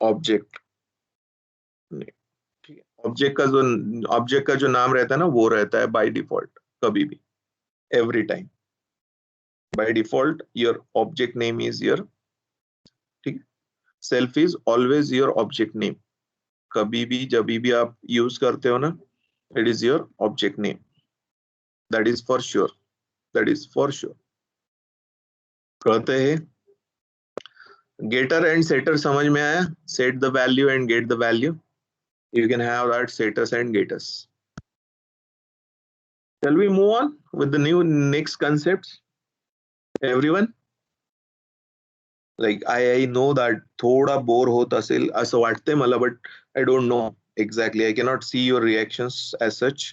object, ठीक है, ऑब्जेक्ट का जो नाम रहता है ना वो रहता है बाय डिफॉल्ट, कभी भी, every time, by default your object name is your, ठीक है, self is always your object name, कभी भी जब भी आप यूज करते हो ना, it is your object name, that is for sure, that is for sure. कहते हैं गेटर एंड सेटर समझ में आया, set the value and get the value, you can have that setters and getters. Shall we move on with the next concepts, everyone? Like I know that थोड़ा bore होत असेल असं वाटतंय मला, but I don't know exactly, I cannot see your reactions as such.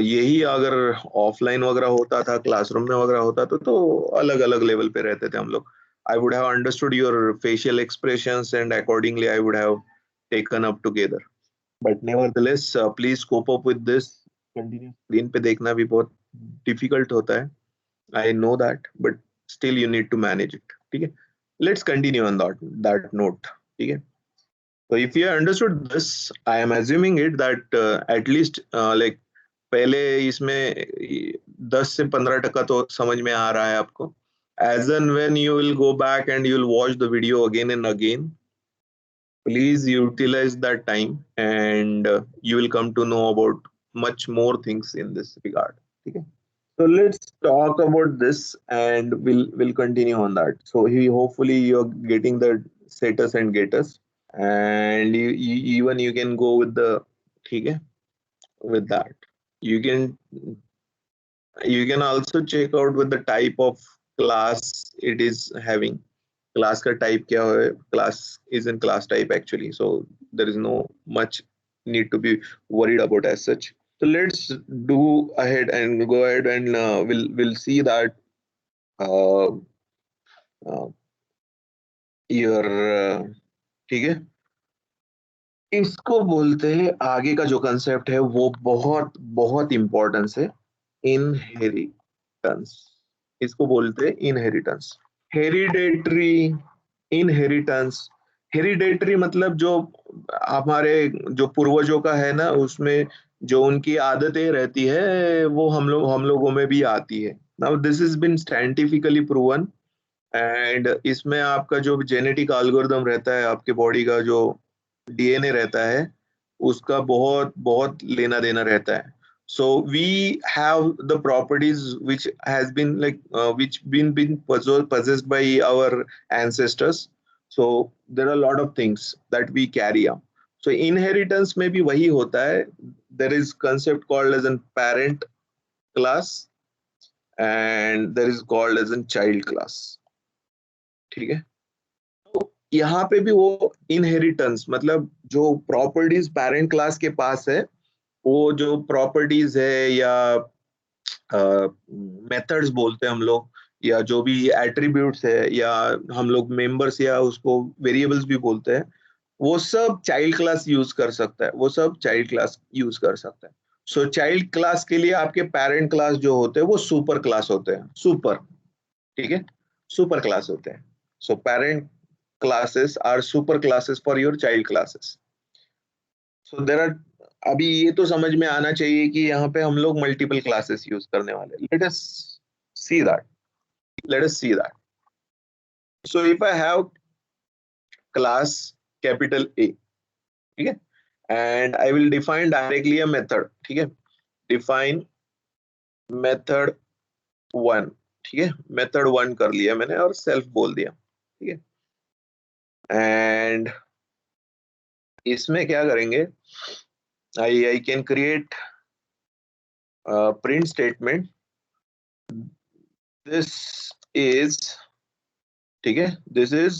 यही अगर offline वगैरह होता था, क्लासरूम में वगैरह होता तो अलग अलग लेवल पे रहते थे हम लोग, I would have understood your facial expressions and accordingly I would have taken up together. But nevertheless, please cope up with this. Continue screen पे देखना भी बहुत डिफिकल्ट होता है, I know that, but still you need to manage it, ठीक है। Let's continue on that note, ठीक है। So if you understood this, I am assuming it that at least like पहले इसमें 10 से 15% तो समझ में आ रहा है आपको। As and when you will go back and you will watch the video again and again, please utilize that time and you will come to know about much more things in this regard, okay? So let's talk about this and we'll continue on that. So hopefully you're getting the setters and getters, and even you can go with the, okay, with that you can also check out with the type of class it is having, class का type क्या है, class is in class type actually, so there is no much need to be worried about as such. So let's do ahead and go ahead and we'll see that uh, uh, your ठीक है, इसको बोलते हैं आगे का जो concept है वो बहुत बहुत इंपॉर्टेंस है, इनहेरिटेंस, इसको बोलते हैं इनहेरिटेंस, हेरिडेटरी इनहेरिटेंस। हेरिडेटरी मतलब जो हमारे जो पूर्वजों का है ना, उसमें जो उनकी आदतें रहती है वो हम लोगों में भी आती है। Now this is been scientifically proven, and इसमें आपका जो जेनेटिक एल्गोरिथम रहता है, आपके बॉडी का जो डीएनए रहता है, उसका बहुत बहुत लेना देना रहता है। So we have the properties which has been like which been possessed by our ancestors. So there are a lot of things that we carry on. So inheritance में भी वही होता है. There is concept called as a parent class and there is called as a child class. ठीक है, तो यहाँ पे भी वो इनहेरिटेंस मतलब जो प्रॉपर्टीज पेरेंट क्लास के पास है वो जो प्रॉपर्टीज है या मेथड्स बोलते हैं हम लोग, या जो भी एट्रीब्यूट्स है, या हम लोग मेंबर्स या उसको वेरिएबल्स भी बोलते हैं, वो सब चाइल्ड क्लास यूज कर सकता है, वो सब चाइल्ड क्लास यूज कर सकता है। सो चाइल्ड क्लास के लिए आपके पेरेंट क्लास जो होते हैं वो सुपर क्लास होते हैं, सुपर, ठीक है, सुपर क्लास होते हैं। So parent classes are super classes for your child classes. So there are, अभी ये तो समझ में आना चाहिए कि यहाँ पे हम लोग मल्टीपल क्लासेस यूज करने वाले। Late us see that, let us see that. So if I have class capital A, ठीक है, and I will define directly a method, ठीक है, define method one, ठीक है, method one कर लिया मैंने और self बोल दिया, ठीक है, and इसमें क्या करेंगे, I can create a print statement, this is, ठीक है, this is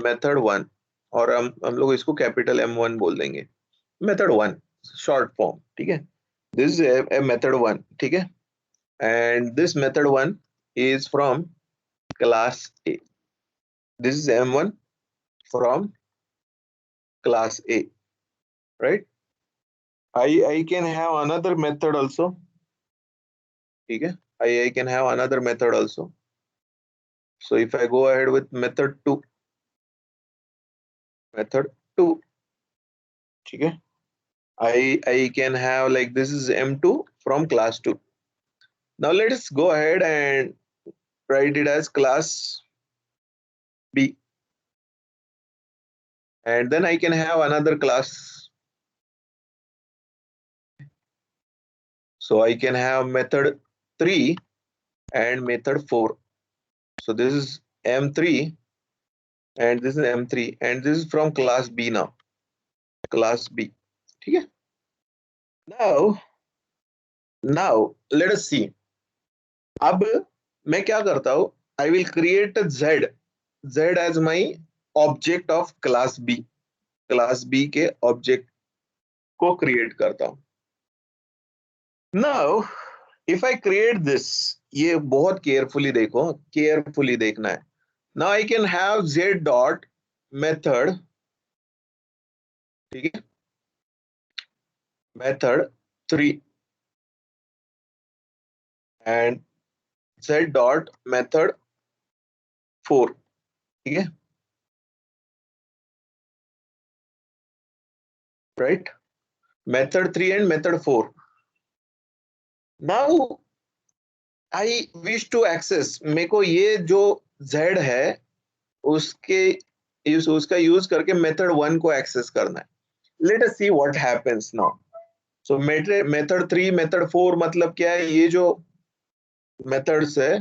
method one, और हम लोग इसको कैपिटल M1 बोल देंगे, मेथड वन शॉर्ट फॉर्म, ठीक है, this is a method one, ठीक है, and this method one is from class A, this is M1 from class A, right. I can have another method also, ठीक है, I can have another method also. So if I go ahead with method two, ठीक है, I can have like this is M2 from class 2. Now let us go ahead and write it as class B, and then I can have another class. So I can have method 3 and method 4. So this is M3 and this is M3 and this is from class B now, class B, ठीक है। Now let us see. अब मैं क्या करता हूँ, I will create a Z as my object of class B, class B के object को create करता हूँ। Now if I create this, ये बहुत केयरफुली देखो, केयरफुली देखना है। Now I can have Z dot method, ठीक है, method 3 and Z dot method 4, ठीक है, right, method 3 and method 4. Now I wish to access, मेरे को ये जो Z है उसका यूज करके मेथड 1 को एक्सेस करना है। Late us see what happens now. So method 3 method 4 मतलब क्या है, ये जो मेथड्स है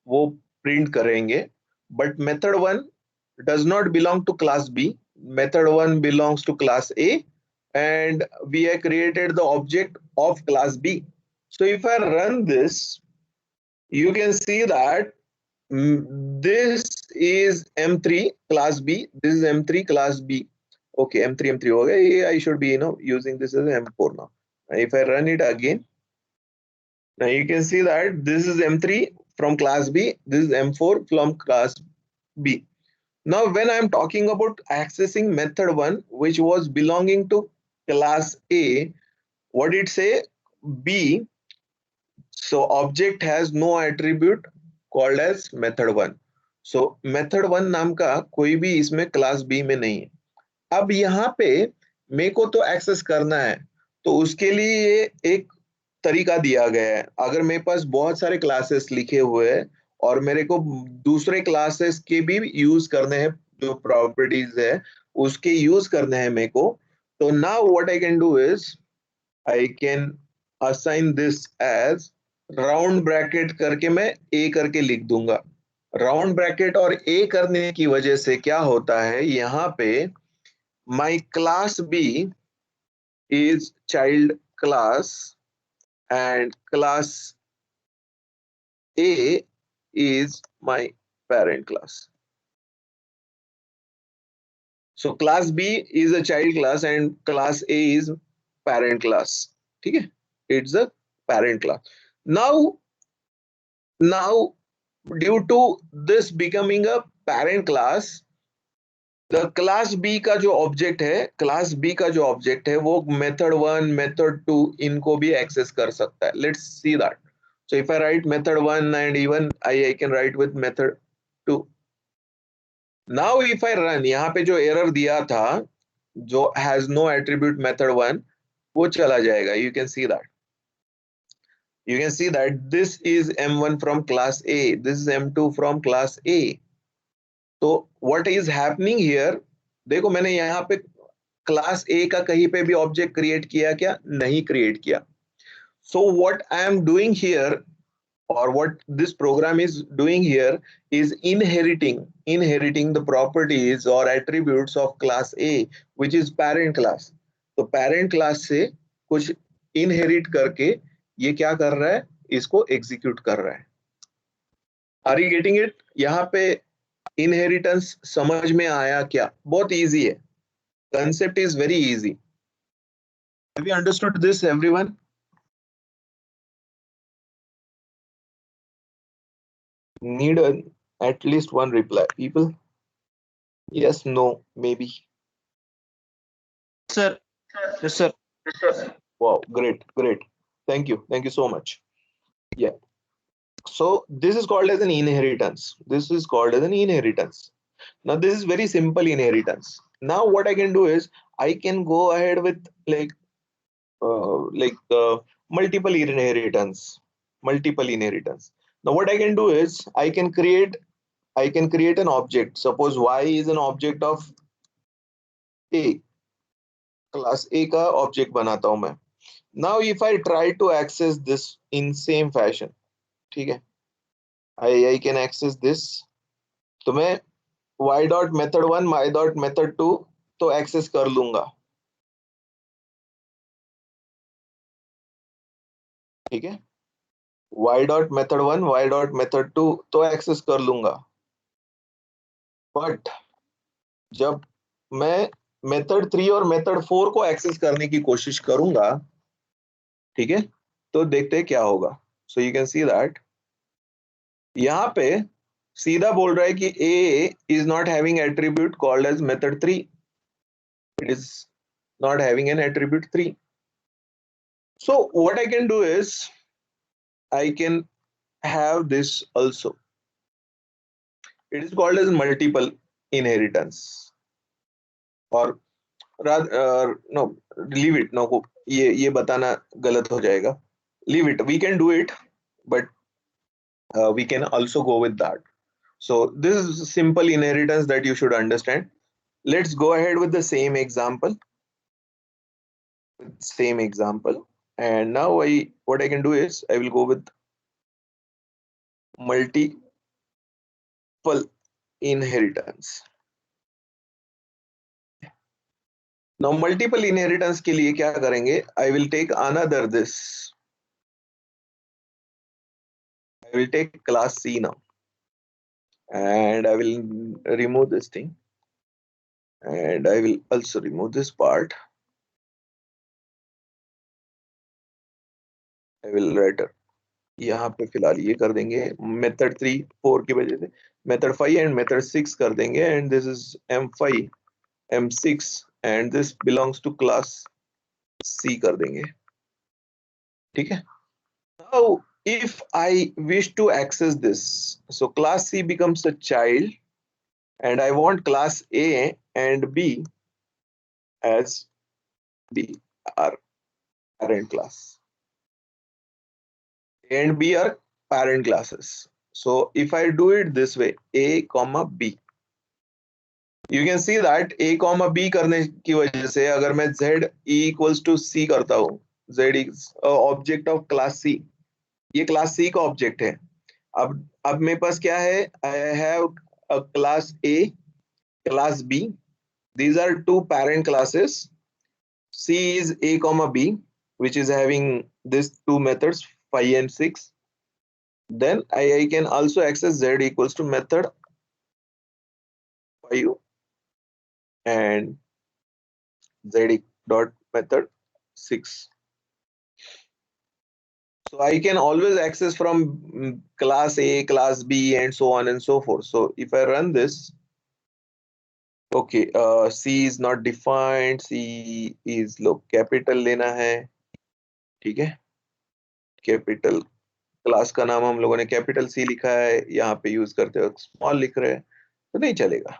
वो प्रिंट करेंगे, but method 1 does not belong to class B, method 1 belongs to class A, and we have created the object of class B. So if I run this, you can see that this is M3 class B, this is M3 class B. Okay, M3 हो गया, I should be using this as M4 now. If I run it again, now you can see that this is M3 from class B, this is M4 from class B. Now when I'm talking about accessing method 1 which was belonging to class A, what did it say? B. So object has no attribute called as method 1. So method 1 नाम का कोई भी इसमें class B में नहीं है। अब यहाँ पे मेरे को तो एक्सेस करना है, तो उसके लिए एक तरीका दिया गया है। अगर मेरे पास बहुत सारे क्लासेस लिखे हुए हैं और मेरे को दूसरे क्लासेस के भी यूज करने हैं, जो प्रॉपर्टीज है उसके यूज करने हैं मेरे को, तो now what I can do is I can assign this as round bracket करके मैं ए करके लिख दूंगा। राउंड ब्रैकेट और ए करने की वजह से क्या होता है, यहाँ पे my class B is child class and class A is my parent class. So class B is a child class and class A is parent class. ठीक है, it's a parent class. Now due to this becoming a parent class, the class B का जो object है, वो method 1 method 2 इनको भी access कर सकता है. Let's see that. So if I right method 1 and even I can write with method 2. Now if I run, यहाँ पे जो एरर दिया था, जो हैज नो एट्रीब्यूट मेथड 1, वो चला जाएगा. you can see that this is m1 from class A, this is m2 from class A. तो what is happening here, देखो मैंने यहाँ पे क्लास ए का कहीं पे भी ऑब्जेक्ट क्रिएट किया क्या? नहीं क्रिएट किया. So what I am doing here, or what this program is doing here, is inheriting the properties or attributes of class A, which is parent class. तो parent class से कुछ inherit करके ये क्या कर रहा है? इसको execute कर रहा है. Are you getting it? यहाँ पे inheritance समझ में आया क्या? बहुत easy है. Concept is very easy. Have you understood this, everyone? Need at least one reply, people. Yes, no, maybe. Sir. Yes, sir. Wow, great. Thank you so much. Yeah. So this is called as an inheritance. Now this is very simple inheritance. Now what I can do is I can go ahead with multiple inheritance. Now what I can do is I can create an object. Suppose y is an object of A. Class A का object बनाता हूं मैं. Now if I try to access this in same fashion, ठीक है, I can access this. तो मैं y dot method 1 y dot method 2 तो access कर लूंगा. ठीक है, y dot method 1 y dot method 2 तो एक्सेस कर लूंगा. बट जब मैं मेथड 3 और मेथड 4 को एक्सेस करने की कोशिश करूंगा, ठीक है, तो देखते हैं क्या होगा. So you can see that यहाँ पे सीधा बोल रहा है कि a is not having attribute called as method 3. It is not having an attribute 3. So what I can do is I can have this also. It is called as multiple inheritance. और no, leave it. No, ये बताना गलत हो जाएगा. Leave it. We can do it, but we can also go with that. So this is simple inheritance that you should understand. Let's go ahead with the same example. And now what I can do is I will go with multiple inheritance. Now multiple inheritance के लिए क्या करेंगे? I will take another this. I will take class C now, and I will remove this thing, and I will also remove this part. I will write यहाँ पे फिलहाल ये कर देंगे मेथड 3 4 की वजह से मेथड 5 एंड मेथड 6 कर देंगे, and this is m5 m6 and this belongs to class C कर देंगे. ठीक है. Now if I wish to access this, so class C becomes a child and I want class A and B as B are parent class. A and B are parent classes. So if I do it this way, A comma B, you can see that A comma B करने की वजह से अगर मैं Z equals to C करता हूँ, Z is object of class C, ये class C का ऑब्जेक्ट है. अब मेरे पास क्या है? I have a class A, class B. These are two parent classes. C is A comma B, which is having these two methods 5 and 6. Then I can also access Z equals to method 5 and Z dot method 6. So I can always access from class A, class B, and so on and so forth. So if I run this, okay, C is not defined, C is look capital लेना है, ठीक है, capital, class का नाम हम लोगों ने capital C लिखा है, यहाँ पे यूज करते वक्त स्मॉल लिख रहे हैं, तो नहीं चलेगा.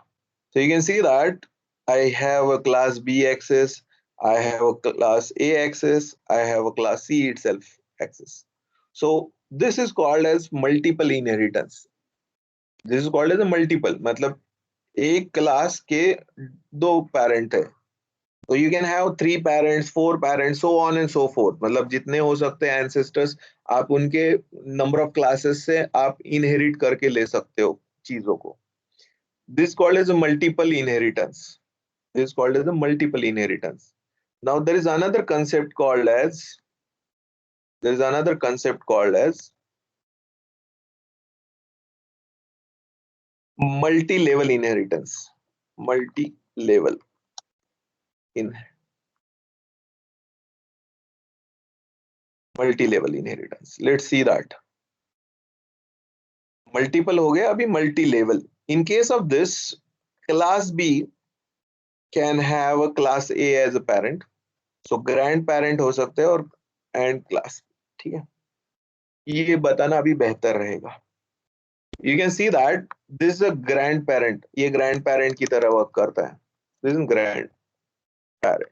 So you can see that I have a class B access, I have a class A access, I have a class C itself access. So this is called as multiple inheritance. This is called as a multiple. मतलब एक class के दो parent है, तो you can have 3 parents, 4 parents, so on and so fourth. मतलब जितने हो सकते हैं एंसेस्टर्स, आप उनके नंबर ऑफ क्लासेस से आप इनहेरिट करके ले सकते हो चीजों को. This called as a multiple inheritance. This is called as a multiple inheritance. Now there is another concept called as multi-level inheritance. Multi-level in multi-level inheritance. Let's see that. Multiple हो गया, अभी multi-level. In case of this, class B can have a class A as a parent. So grandparent हो सकते हैं और and class. ठीक है, ये बताना अभी बेहतर रहेगा. You can see that this is a grandparent. ये grandparent की तरह वर्क करता है. This is grandparent.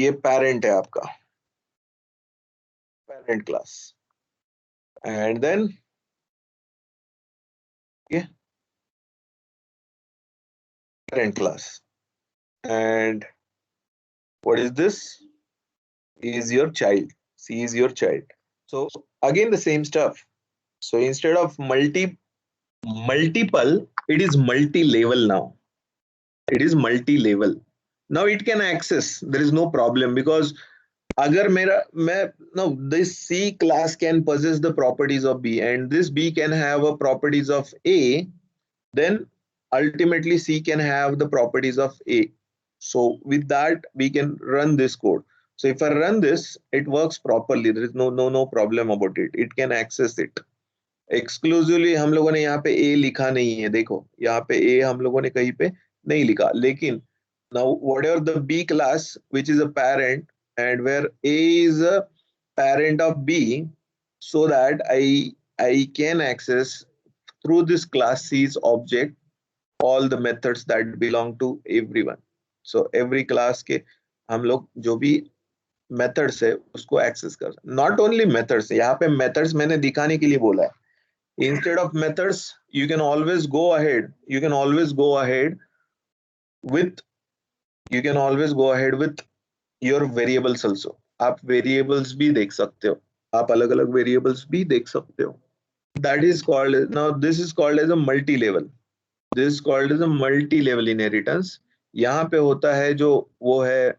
ये parent है आपका, parent class. And then ये parent class. And what is this? Is your child. C is your child. So again the same stuff. So instead of multiple, it is multi-level now. It is multi-level. Now it can access. There is no problem because अगर मैं no, this C class can possess the properties of B and this B can have a properties of A, then ultimately C can have the properties of A. So with that we can run this code. So if I run this, it works properly. There is no problem about it. It can access it. Exclusively हम लोगों ने यहाँ पे ए लिखा नहीं है, देखो यहाँ पे ए हम लोगों ने कहीं पे नहीं लिखा, लेकिन now whatever the B class which is a parent and where A is a parent of B, so that I can access through this class C's object all the methods that belong to everyone. So every class के हम लोग जो भी methods है उसको access कर, not only methods, यहाँ पे methods मैंने दिखाने के लिए बोला है. Instead of methods, you can always go ahead with your variables also. आप variables भी देख सकते हो, आप अलग अलग variables भी देख सकते हो. That is called, now this is called as a multi-level. This is called as a multi-level inheritance. यहाँ पे होता है जो वो है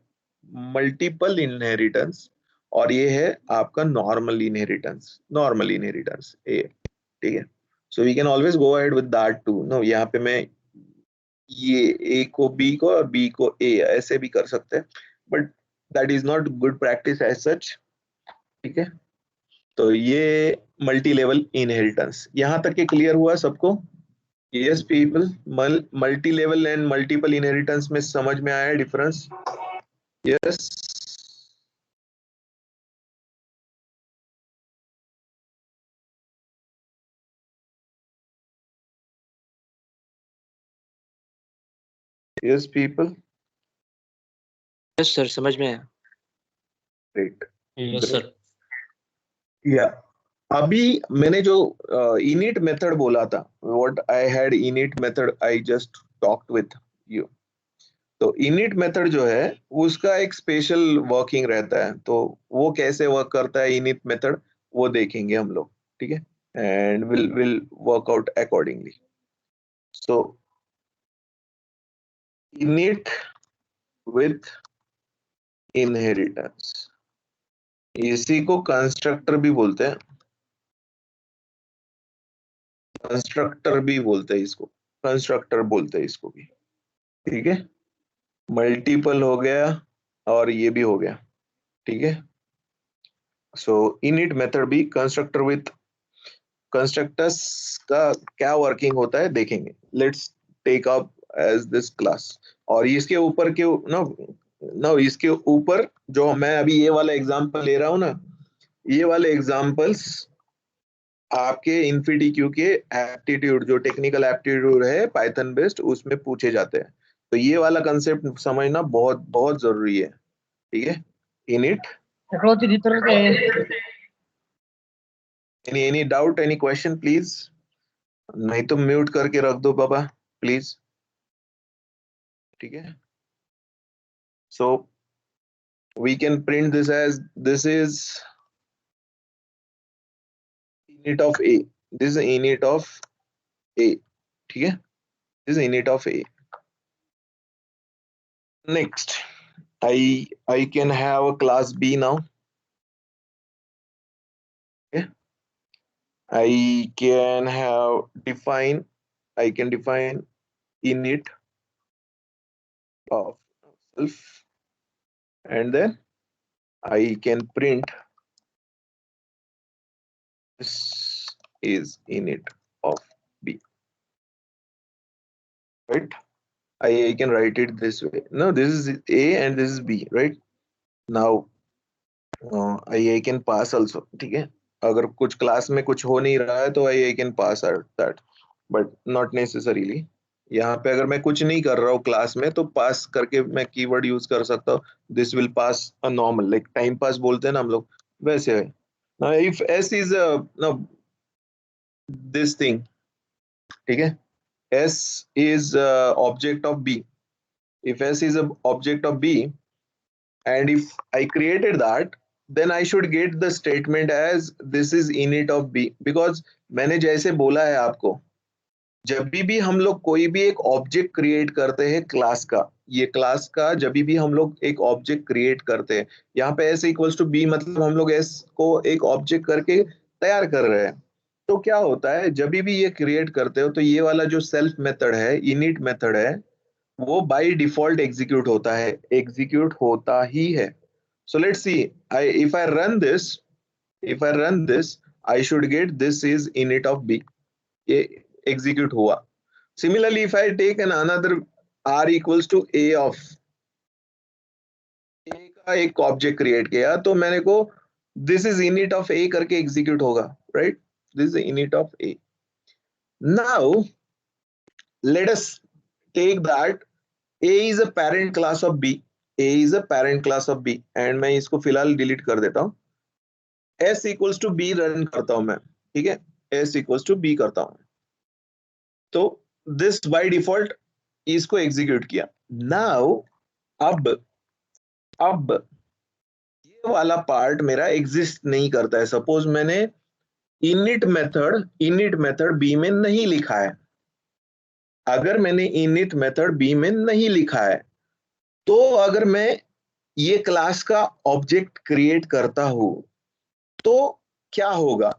multiple inheritance और ये है आपका normal inheritance. A, ठीक है. So we can always go ahead with that too. No, यहाँ पे मैं ये A को B को और B को A ऐसे भी कर सकते हैं, but that is not good practice as such. ठीक है, तो ये मल्टी लेवल इनहेरिटेंस यहाँ तक के क्लियर हुआ सबको? Yes people, multi level and multiple inheritance में समझ में आया difference? Yes, yes people. Yes sir, समझ में आया. ग्रेट. Yes sir. या अभी मैंने जो इनिट मेथड बोला था, what I had init method, I just talked with you. तो इनिट मेथड जो है उसका एक स्पेशल वर्किंग रहता है, तो वो कैसे वर्क करता है इनिट मेथड वो देखेंगे हम लोग. ठीक है, and will work out accordingly. So init with inheritance, इसी को कंस्ट्रक्टर भी बोलते हैं. कंस्ट्रक्टर भी बोलते हैं इसको, कंस्ट्रक्टर बोलते हैं इसको भी. ठीक है, मल्टीपल हो गया और ये भी हो गया. ठीक है, सो init मेथड भी कंस्ट्रक्टर विथ कंस्ट्रक्टर्स का क्या वर्किंग होता है देखेंगे. Let's take up as this class. और इसके ऊपर के ना इसके ऊपर जो मैं अभी ये वाला एग्जांपल ले रहा हूँ ना, ये वाले एग्जांपल्स आपके इन्फिटीक्यू के एप्टीट्यूड जो टेक्निकल एप्टीट्यूड है पाइथन बेस्ड उसमें पूछे जाते हैं. तो ये वाला कंसेप्ट समझना बहुत बहुत जरूरी है. ठीक है. Init. Any doubt, any question please. नहीं तो म्यूट करके रख दो बाबा प्लीज. ठीक है. So we can print this as this is init of a. This is init of a. ठीक है. This is init of a. Next, I can have a class B now. Okay. I can define init of self, and then I can print this is init of B. Right. I can write it this way. No, this is A and this is B. Right. Now I can pass also. ठीक है. अगर कुछ class में कुछ हो नहीं रहा है तो I can pass out that, but not necessarily. यहाँ पे अगर मैं कुछ नहीं कर रहा हूँ क्लास में तो पास करके मैं कीवर्ड यूज कर सकता हूँ. This will pass a normal, like time pass बोलते हैं ना हम लोग, वैसे है. Now if S is no this thing, ठीक है. S is object of B. If S is a object of B, and if I created that, then I should get the statement as this is init of B, because मैंने जैसे बोला है आपको, जब भी हम लोग कोई भी एक ऑब्जेक्ट क्रिएट करते हैं क्लास का, ये क्लास का जब भी हम लोग एक ऑब्जेक्ट क्रिएट करते हैं, यहाँ पे S इक्वल्स टू B मतलब हम लोग S को एक ऑब्जेक्ट करके तैयार कर रहे हैं. तो क्या होता है जब भी ये क्रिएट करते हो तो ये वाला जो सेल्फ मेथड है, इनिट मेथड है, वो बाय डिफॉल्ट एग्जीक्यूट होता है, एग्जीक्यूट होता ही है. So let's see. If I run this, I should get this is init of B. ये execute हुआ. Similarly, if I take another r equals to a of a का एक object create किया तो मैंने को this is init of a करके execute होगा, right? This is init of a. Now let us take that a is a parent class of B. A is a parent class of B, and मैं इसको फिलहाल delete कर देता हूँ. S equals to B run करता हूं मैं. ठीक है. S इक्वल्स टू बी करता हूं तो दिस बाय डिफॉल्ट इसको एग्जीक्यूट किया. नाउ अब ये वाला पार्ट मेरा एग्जिस्ट नहीं करता है. सपोज मैंने इनिट मेथड बी में नहीं लिखा है. अगर मैंने इनिट मेथड बी में नहीं लिखा है तो अगर मैं ये क्लास का ऑब्जेक्ट क्रिएट करता हूं तो क्या होगा.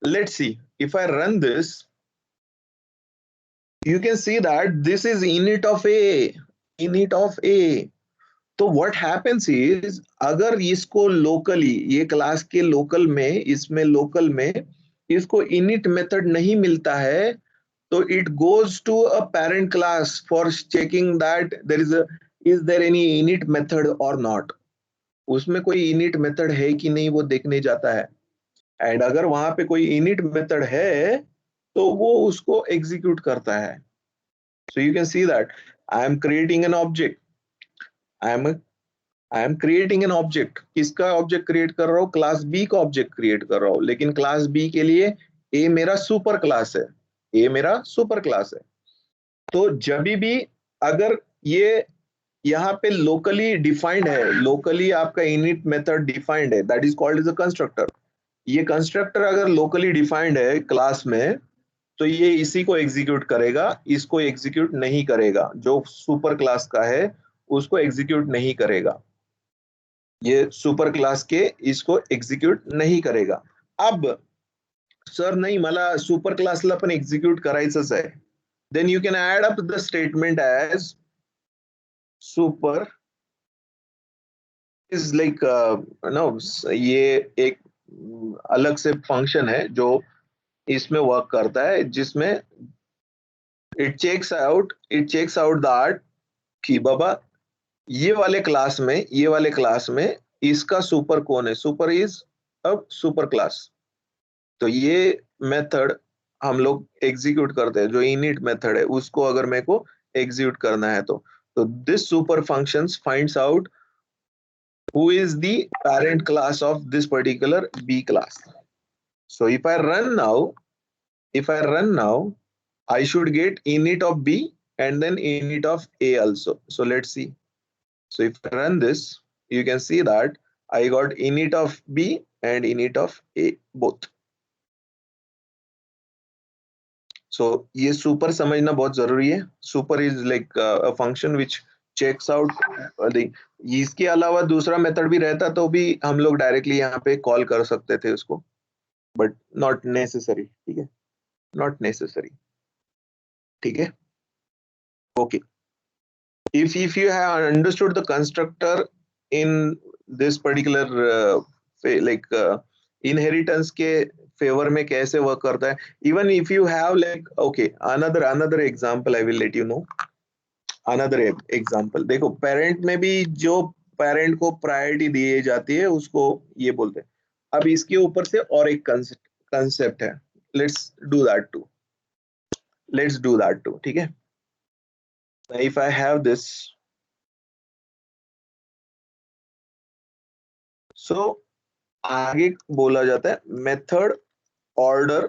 Let's see. If I run this, you can see that this is init of A. Init of A. तो what happens is अगर इसको लोकली ये क्लास के लोकल में इसमें लोकल में इसको init मेथड नहीं मिलता है तो it goes to a parent class for checking that is there any init method or not. उसमें कोई init मेथड है कि नहीं वो देखने जाता है. एंड अगर वहां पे कोई इनिट मेथड है तो वो उसको एग्जीक्यूट करता है. So you can see that I am creating an object. I am creating an object. किसका ऑब्जेक्ट क्रिएट कर रहा हूँ? क्लास बी का ऑब्जेक्ट क्रिएट कर रहा हूँ. लेकिन क्लास बी के लिए ए मेरा सुपर क्लास है. ए मेरा सुपर क्लास है. तो जब भी अगर ये यहाँ पे लोकली डिफाइंड है, लोकली आपका इनिट मेथड डिफाइंड है, that is called as a constructor. ये कंस्ट्रक्टर अगर लोकली डिफाइंड है क्लास में तो ये इसी को एग्जीक्यूट करेगा, इसको एग्जीक्यूट नहीं करेगा. जो सुपर क्लास का है उसको एग्जीक्यूट नहीं करेगा. ये सुपर क्लास के इसको एग्जीक्यूट नहीं करेगा. अब सर नाही मला सुपर क्लासला पण एक्झिक्यूट करायचंच आहे. Then you can add up the statement as super is like no, ये एक अलग से फंक्शन है जो इसमें वर्क करता है, जिसमें इट चेक्स आउट दैट कि बाबा ये वाले क्लास में इसका सुपर कौन है, सुपर इज अब सुपर क्लास। तो ये मेथड हम लोग एग्जीक्यूट करते हैं, जो इनिट मेथड है उसको अगर मेरे को एग्जीक्यूट करना है तो this super functions finds out who is the parent class of this particular B class. So if I run now, I should get init of B and then init of A also. So let's see. So if I run this, you can see that I got init of B and init of A both. So ये super समझना बहुत जरूरी है. Super is like a function which checks out the, इसके अलावा दूसरा method भी रहता तो भी हम लोग डायरेक्टली यहाँ पे कॉल कर सकते थे उसको, बट नॉट नेसेसरी. ठीक है, नॉट नेसेसरी. ठीक है, okay. if you have understood the constructor in this particular like inheritance के फेवर में कैसे वर्क करता है, even if you have like okay another example I will let you know. Another example देखो, parent में भी जो पेरेंट को प्रायोरिटी दी जाती है उसको ये बोलते हैं. अब इसके ऊपर से और एक कंसेप्ट है, लेट्स डू दैट टू. ठीक है, if I have this, so आगे बोला जाता है method order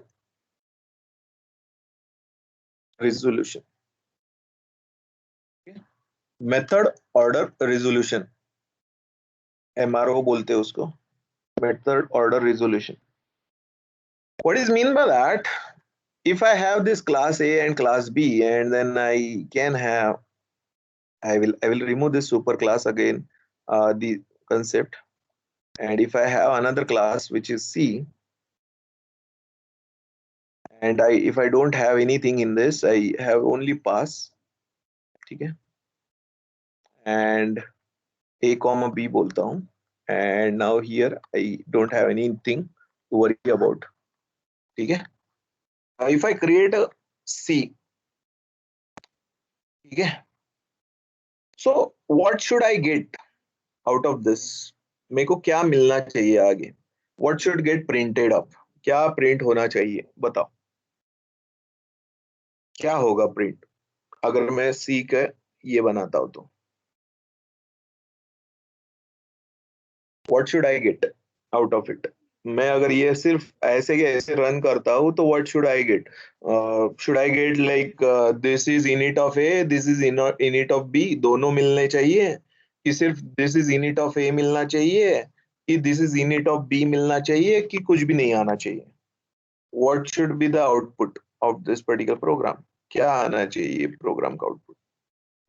resolution. Method order resolution, MRO बोलते हैं उसको, method order resolution. What is mean by that? if I have this class A and class B, and then I will remove this super class again, the concept. And if I have another class which is C, and if I don't have anything in this, I have only pass. Okay, and A comma B बोलता हूँ, and now here I don't have anything to worry about. ठीक है, if I create a C, ठीक है, so what should I get out of this? मेरे को क्या मिलना चाहिए आगे? What should get printed up? क्या प्रिंट होना चाहिए, बताओ क्या होगा प्रिंट अगर मैं सी का ये बनाता हूं तो? What should I get out of it? मैं अगर ये सिर्फ ऐसे के ऐसे रन करता हूँ तो what should I get? Should I get like this is init of A, this is init of B, दोनों मिलने चाहिए, कि सिर्फ this is init of A मिलना चाहिए, कि this is init of B मिलना चाहिए, कि कुछ भी नहीं आना चाहिए? What should be the output of this particular program? क्या आना चाहिए प्रोग्राम का आउटपुट?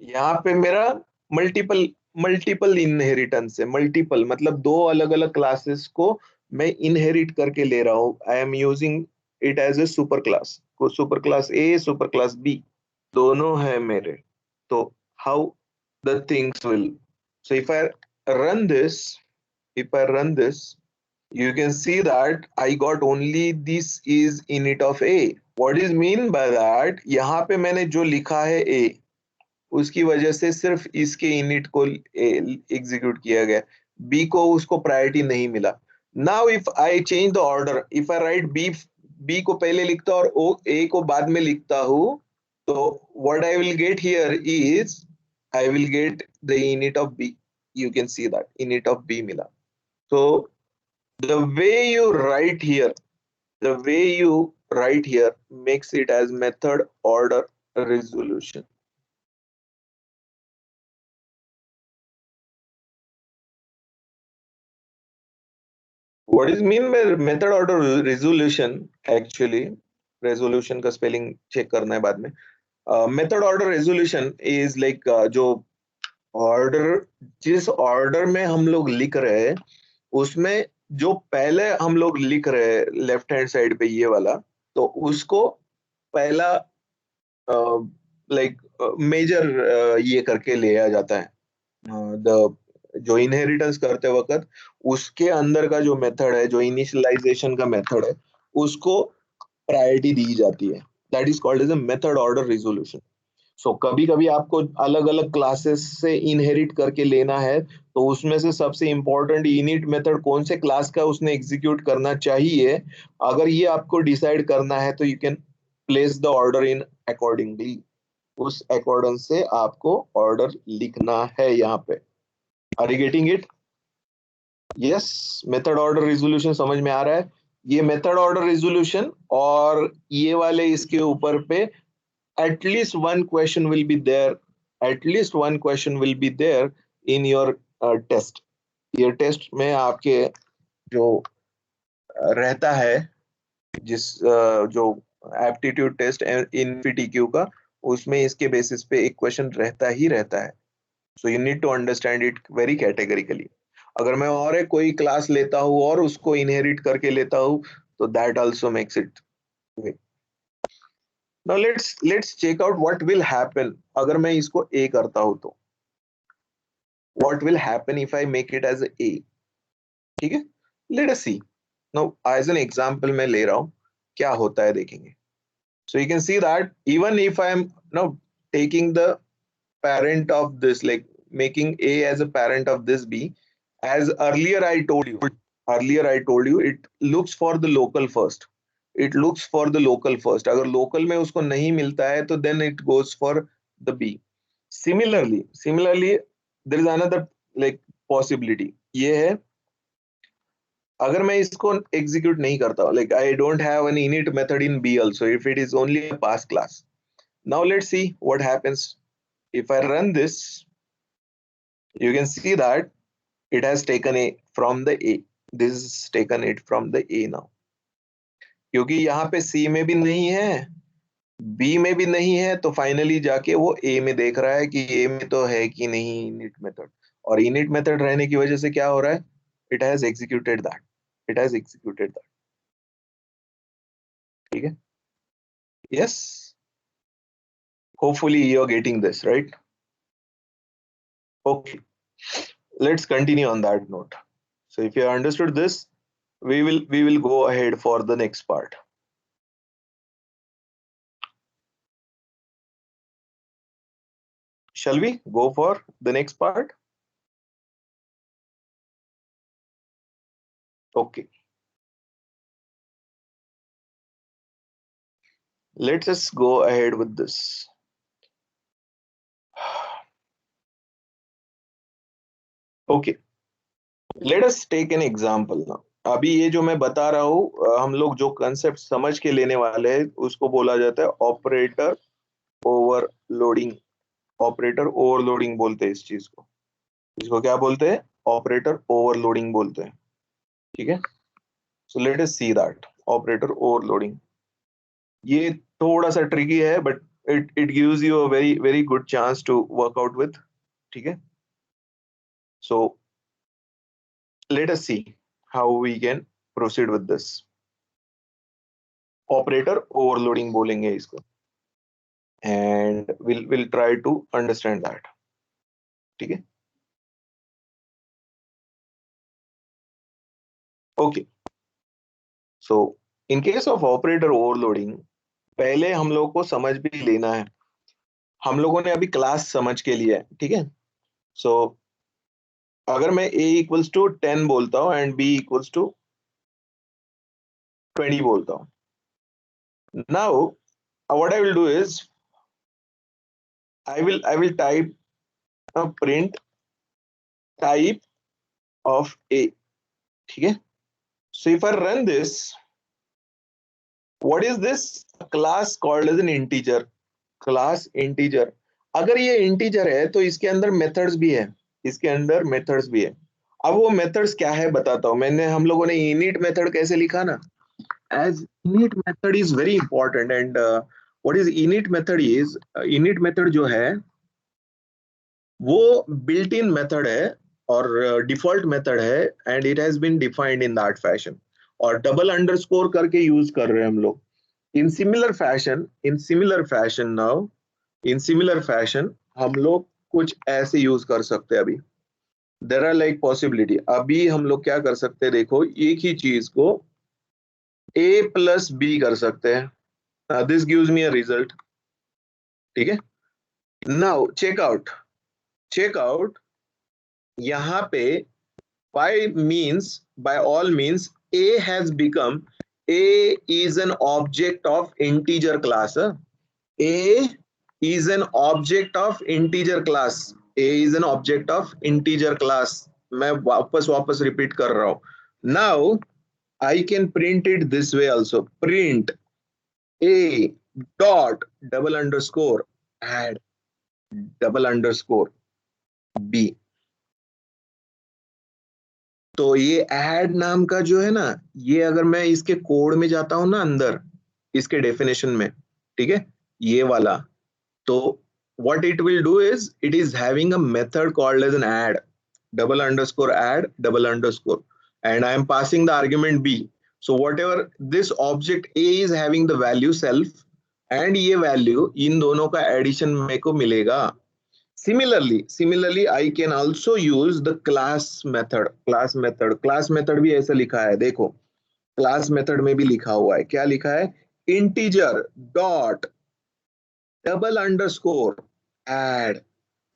यहाँ पे मेरा मल्टीपल मल्टीपल इनहेरिटेंस है. मल्टीपल मतलब दो अलग अलग क्लासेस को मैं इनहेरिट करके ले रहा हूँ. I am using it as a super class. Super class A, super class B दोनों है मेरे. तो how the things will, so if I run this, you can see that I got only this is init of A. What is mean by that? यहाँ पे मैंने जो लिखा है A, उसकी वजह से सिर्फ इसके इनिट को एग्जीक्यूट किया गया, बी को उसको प्रायोरिटी नहीं मिला. Now if I change the order, if I write B को पहले लिखता और ओ ए को बाद में लिखता हूं, तो what I will get here is I will get the init of B. You can see that init of B मिला. so the way you write here the way you write here makes it as method order resolution. What is mean by method order resolution? Actually, resolution का spelling check करना है बाद में. Method order resolution is like जो order, जिस order में हम लोग लिख रहे हैं उसमें जो पहले हम लोग लिख रहे हैं लेफ्ट हैंड साइड पे ये वाला, तो उसको पहला लाइक मेजर ये करके लिया जाता है. द जो इनहेरिटेंस करते वक्त उसके अंदर का जो मेथड है, जो इनिशियलाइजेशन का मेथड है, उसको प्रायोरिटी दी जाती है। That is called as a method order resolution. सो कभी कभी आपको अलग अलग क्लासेस से इनहेरिट करके लेना है, तो उसमें से सबसे इंपॉर्टेंट इनिट मेथड कौन से क्लास का उसने एग्जीक्यूट करना चाहिए, अगर ये आपको डिसाइड करना है तो you can place the order in accordingly. उस अकॉर्डिंग से आपको ऑर्डर लिखना है यहाँ पे। Are you getting it? Yes, method order resolution समझ में आ रहा है? ये मेथड ऑर्डर रिजोल्यूशन और ये वाले इसके ऊपर पे at least one question will be there, at least one question will be there in your test। ये टेस्ट में आपके जो रहता है, जिस जो एप्टीट्यूड टेस्ट इन पीटीक्यू का, उसमें इसके बेसिस पे एक क्वेश्चन रहता ही रहता है। So you need to understand it very categorically. अगर मैं और एक कोई क्लास लेता हूँ और उसको इनहेरिट करके लेता हूँ, तो that also makes it. Now let's check out what will happen अगर मैं इसको A करता हूं तो what will happen if I make it as a A। ठीक है, let us see। now as an example मैं ले रहा हूं, क्या होता है देखेंगे। so you can see that even if I am now taking the parent of this, like making A as a parent of this B, as earlier I told you it looks for the local first। it looks for the local first। अगर local में उसको नहीं मिलता है तो then it goes for the B। similarly there is another like possibility, ये है अगर मैं इसको execute नहीं करता, like I don't have an init method in B also, if it is only a pass class। now let's see what happens if I run this। you can see that it has taken A from the A। this is taken it from the A now। क्योंकि यहाँ पे C में भी नहीं है, B में भी नहीं है, तो फाइनली जाके वो A में देख रहा है कि A में तो है कि नहीं इनिट मेथड। और इनिट मेथड रहने की वजह से क्या हो रहा है, it has executed that, it has executed that. ठीक है, yes, hopefully you are getting this right. Okay, let's continue on that note। so if you understood this, we will go ahead for the next part। shall we go for the next part? okay, let's just go ahead with this। okay, let us take an example now। अभी ये जो मैं बता रहा हूँ, हम लोग जो कंसेप्ट समझ के लेने वाले हैं उसको बोला जाता है ऑपरेटर ओवरलोडिंग। ऑपरेटर ओवरलोडिंग बोलते हैं इस चीज को। इसको क्या बोलते हैं? ऑपरेटर ओवरलोडिंग बोलते हैं। ठीक है, so let us see that operator overloading. ये थोड़ा सा ट्रिकी है but it gives you a very very good chance to work out with. ठीक है, सो let us see how we can proceed with this। operator overloading बोलेंगे इसको, and we'll try to understand that। ठीक है, okay। so in case of operator overloading, पहले हम लोग को समझ भी लेना है। हम लोगों ने अभी क्लास समझ के लिया है, ठीक है। so अगर मैं a equals to 10 बोलता हूँ and b equals to 20 बोलता हूँ, now what I will do is I will type a print type of a। ठीक है, so if I run this, what is this? A class called as an integer। class integer। अगर ये integer है तो इसके अंदर methods भी है, इसके अंदर methods भी है। अब वो methods क्या है बताता हूँ। मैंने हम लोगों ने init method कैसे लिखा ना, as init method is very important। and what is init method is init method जो है वो built in method है और default method है, and it has been defined in that fashion। और double underscore करके यूज कर रहे हैं हम लोग। in similar fashion हम लोग कुछ ऐसे यूज कर सकते हैं अभी। There are like possibility. अभी हम लोग क्या कर सकते हैं, देखो एक ही चीज को ए प्लस बी कर सकते हैं, this gives me a result, ठीक है। नाउ चेक आउट यहाँ पे by all means a has become, a is an object of integer class, a is an object of integer class, a is an object of integer class। मैं वापस repeat कर रहा हूं। now I can print it this way also, print a dot double underscore add double underscore b। तो ये add नाम का जो है ना, ये अगर मैं इसके कोड में जाता हूं ना अंदर, इसके डेफिनेशन में, ठीक है, ये वाला, तो what it will do is it is having a method called as an add double underscore, and I am passing the argument b। so whatever this object a is having the value self and ये value in दोनों का addition मेरे को मिलेगा। Similarly, I can also use the class method। class method भी ऐसा लिखा है, देखो class method में भी लिखा हुआ है, क्या लिखा है, integer dot double underscore add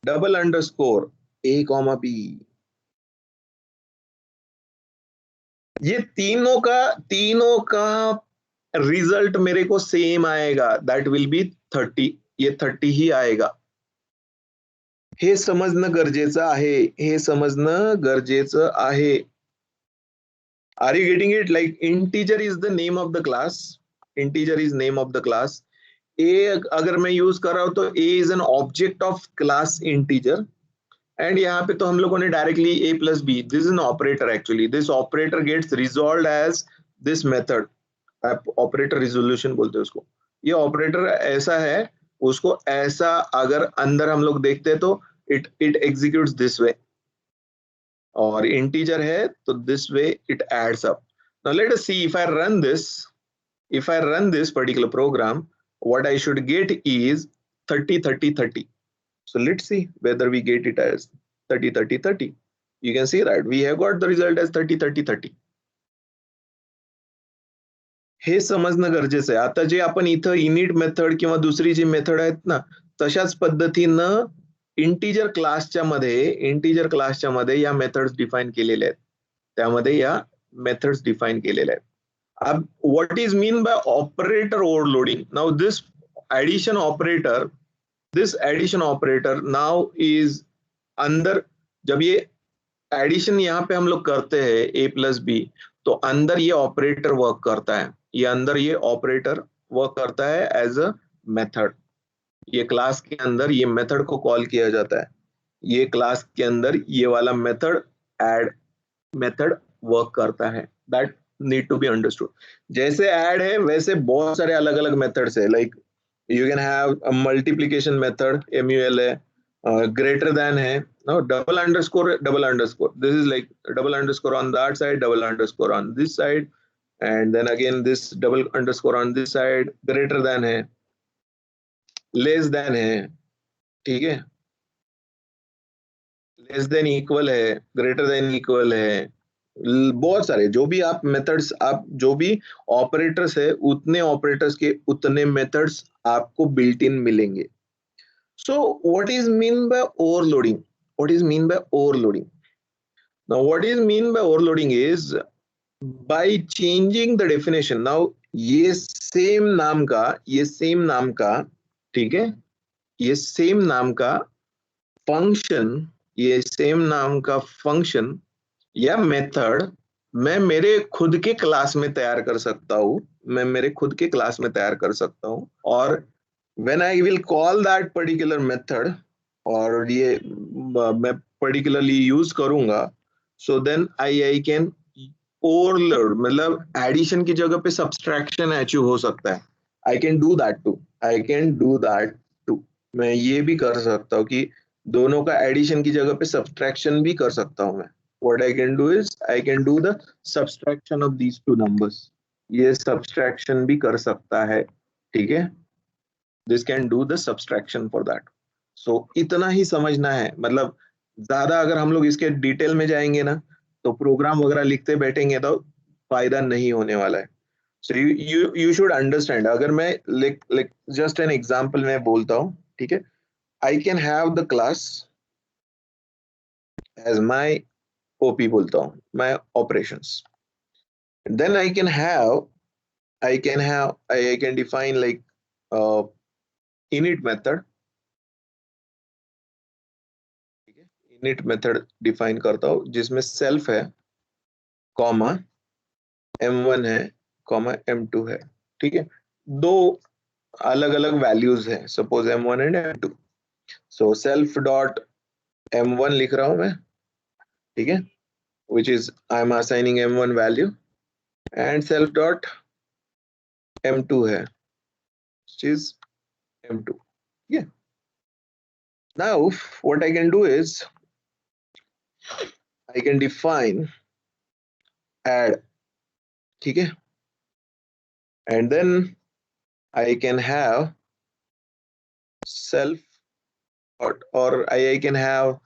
double underscore a comma b। ये तीनों का रिजल्ट मेरे को सेम आएगा, दैट विल बी 30, ये 30 ही आएगा। हे समजणं गरजेचं आहे, हे समजणं गरजेचं आहे। Are you getting it? Like integer is the name of the class, integer is name of the class। a अगर मैं यूज कर रहा हूं तो a is an object of class integer, and यहाँ पे तो हम लोगों ने directly a plus b, this is an operator actually, this operator gets resolved as this method, operator resolution बोलते हैं उसको। ये ऑपरेटर ऐसा है, उसको ऐसा अगर अंदर हम लोग देखते हैं तो इट एग्जीक्यूट्स दिस वे, और इंटीजर है तो this way it adds up. Now let us see, if I run this particular program, what I should get is 30 30 30। so let's see whether we get it as 30 30 30। you can see that we have got the result as 30 30 30। हे समजणं गरजेचं आहे। आता जे आपण इथं init method किंवा दुसरी जी method आहेत ना, तशाच पद्धतीनं इंटीजर क्लासच्या मध्ये या मेथड्स डिफाइन केलेल्या आहेत, त्यामध्ये या मेथड्स डिफाइन केलेल्या आहेत। अब what is mean by operator overloading? Now this addition operator now is अंदर, जब ये एडिशन यहाँ पे हम लोग करते हैं a प्लस बी, तो अंदर ये ऑपरेटर वर्क करता है, ये अंदर ये ऑपरेटर वर्क करता है एज अ मेथड। ये क्लास के अंदर ये मेथड को कॉल किया जाता है, ये क्लास के अंदर ये वाला मेथड ऐड मेथड वर्क करता है, that need to be understood. जैसे ऐड है वैसे बहुत सारे अलग अलग मेथड्स है, like you can have a multiplication method MUL है, ग्रेटर देन है, no double underscore this is like double underscore on that side, double underscore on this side, and then again this double underscore on this side, greater than है, less than है, ठीक है, less than equal है, greater than equal है, बहुत सारे जो भी आप मेथड्स, आप जो भी ऑपरेटर्स है, उतने ऑपरेटर्स के उतने मेथड्स आपको बिल्ट इन मिलेंगे। So what is mean by overloading? What is mean by overloading? Now what is mean by overloading is by changing the definition। now ये सेम नाम का ठीक है, ये सेम नाम का फंक्शन, ये सेम नाम का फंक्शन या मेथड मैं मेरे खुद के क्लास में तैयार कर सकता हूँ, मैं मेरे खुद के क्लास में तैयार कर सकता हूँ, और when I will call that particular method, और ये मैं particularly यूज करूंगा, so then I can overload, मतलब एडिशन की जगह पे सब्सट्रैक्शन अचीव हो सकता है। I can do that too। मैं ये भी कर सकता हूँ कि दोनों का एडिशन की जगह पे सब्सट्रैक्शन भी कर सकता हूँ मैं। What I can do is I can do the subtraction of these two numbers। ये सब्सट्रैक्शन भी कर सकता है, ठीक है, this can do the subtraction for that। so इतना ही समझना है, मतलब ज्यादा अगर हम लोग इसके डिटेल में जाएंगे ना तो प्रोग्राम वगैरह लिखते बैठेंगे तो फायदा नहीं होने वाला है. So you should understand. अगर मैं लाइक जस्ट एन एग्जांपल मैं बोलता हूँ, ठीक है. I can have the class as my OP बोलता हूँ, my operations. Then I can define like uh, init method. ठीक है, init method डिफाइन करता हूँ जिसमें सेल्फ है, कॉमा m1 है, कॉमा m2 है. ठीक है, दो अलग अलग वैल्यूज हैं, suppose m1 and m2. So self dot m1 लिख रहा हूं मैं, ठीक है, which is I am assigning m1 value, and self dot m2 है, which is m2. Yeah. Now what I can do is I can define add. ठीक है, and then I can have self or I can have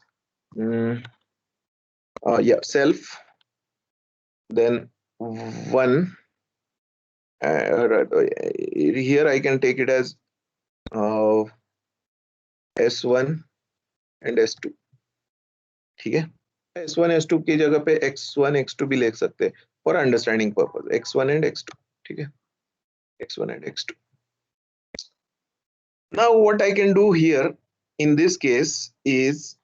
yeah, self, then one. Here I can take it as uh, s1 and s2. ठीक है, s1 s2 की जगह पे x1 x2 भी लिख सकते हैं for understanding purpose, x1 and x2. ठीक है, x1 and x2. Now what I can do here in this case is,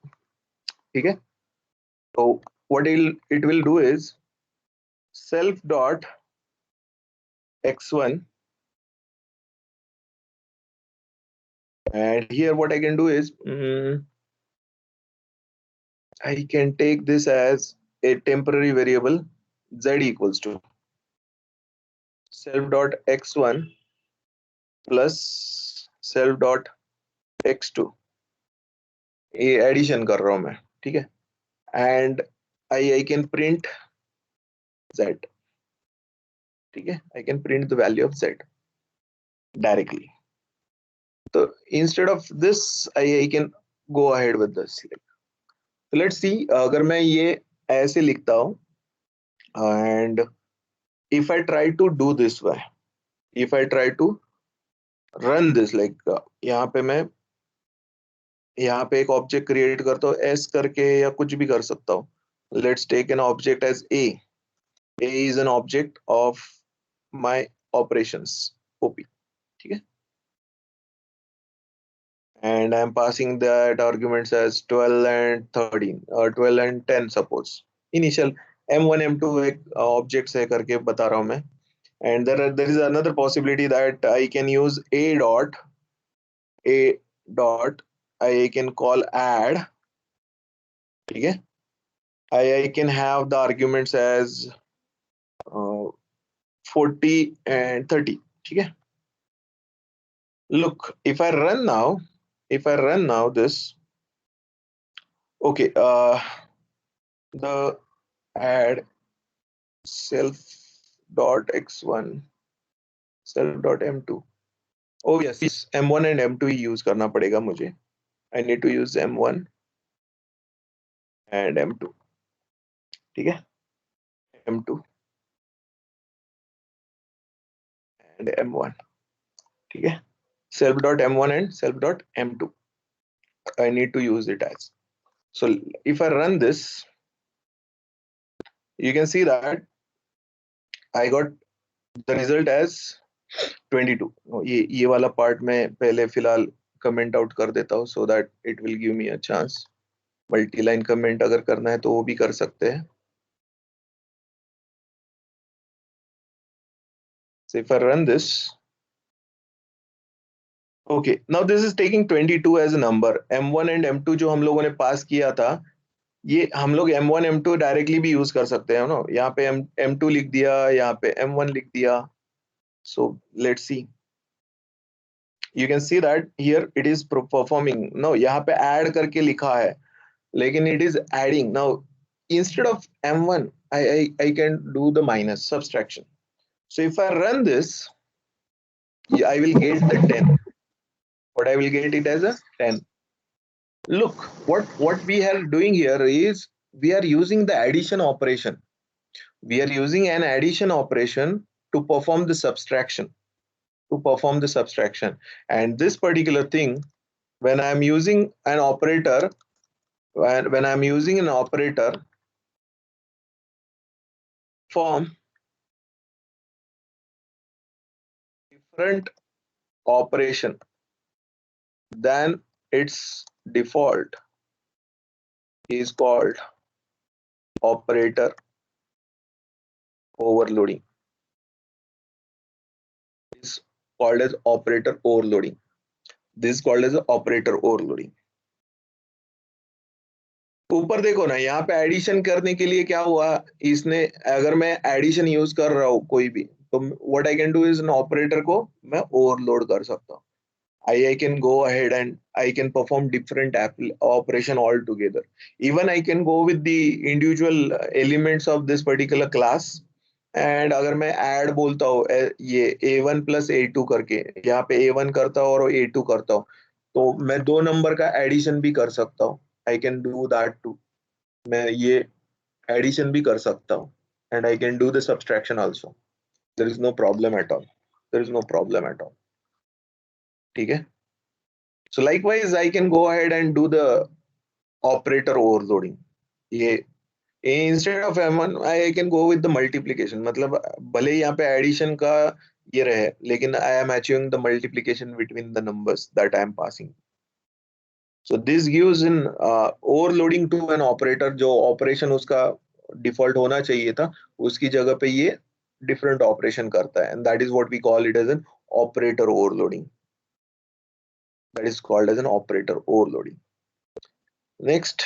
ठीक है, so what it will do is self dot x1, and here what I can do is I can take this as a temporary variable z equals to self dot x1 plus self dot x2. ये addition कर रहा हूं मैं, ठीक है, and I can print z. ठीक है, I can print the value of z directly. तो instead of this I can go ahead with this. Let's see, अगर मैं ये ऐसे लिखता हूं and if I try to do this way, if I try to run this like यहाँ पे मैं यहाँ पे एक ऑब्जेक्ट क्रिएट करता हूँ s करके या कुछ भी कर सकता हूँ. Let's take an object as a. a is an object of my operations op. ठीक है, and I'm passing that arguments as 12 and 13 or 12 and 10 suppose. Initial m1 m2 एक ऑब्जेक्ट है करके बता रहा हूँ मैं. And there is another possibility that I can use a dot I can call add. ठीक है, I can have the arguments as 40 and 30. ठीक है, look, if I run now this, okay, the add self dot x1 self dot m2. oh yes, m1 and m2 he use करना पड़ेगा मुझे. I need to use m1 and m2. ठीक है, m2 and m1. ठीक है, self dot m1 and self dot m2 I need to use it as. So if I run this, you can see that I got the result as 22. ये वाला part मैं पहले फिलहाल comment out कर देता हूँ so that it will give me a chance. Multi line comment अगर करना है तो वो भी कर सकते हैं. So if I run this, okay, now this is taking 22 as a number. m1 and m2 जो हम लोगों ने पास किया था, ये हम लोग m1 m2 डायरेक्टली भी यूज कर सकते हैं ना. यहाँ पे m2 लिख दिया, यहाँ पे m1 लिख दिया. So let's see. You can see that here it is performing. No, यहाँ पे add करके लिखा है, लेकिन it is adding. Now instead of m1, I can do the minus subtraction. So if I run this, I will get the 10. But I will get it as a 10. Look, what we are doing here is we are using the addition operation. We are using an addition operation to perform the subtraction. And this particular thing, when I'm using an operator, when I'm using an operator form different operation than its default is called operator overloading. Is called as operator overloading. This is called as operator overloading. ऊपर देखो ना, यहाँ पे addition करने के लिए क्या हुआ, इसने अगर मैं एडिशन यूज कर रहा हूँ कोई भी, तो what I can do is operator को मैं ओवरलोड कर सकता हूँ. I can go ahead and I can perform different operation altogether. Even I can go with the individual elements of this particular class. And अगर मैं add बोलता हूँ ये a1 plus a2 करके, यहाँ पे a1 करता हूँ और a2 करता हूँ, तो मैं दो नंबर का एडिशन भी कर सकता हूँ. I can do that too. मैं ये एडिशन भी कर सकता हूँ. And I can do the subtraction also. There is no problem at all. There is no problem at all. ठीक है. So likewise, I can go ahead and do the operator overloading. ये instead of M1, I can go with the multiplication. मतलब भले ही यहाँ पे addition का ये रहे, लेकिन I am achieving the multiplication between the numbers that I am passing. So this gives in overloading to an operator जो operation उसका default होना चाहिए था, उसकी जगह पे ये different operation करता है, and that is what we call it as an operator overloading. That is called as an operator overloading. Next,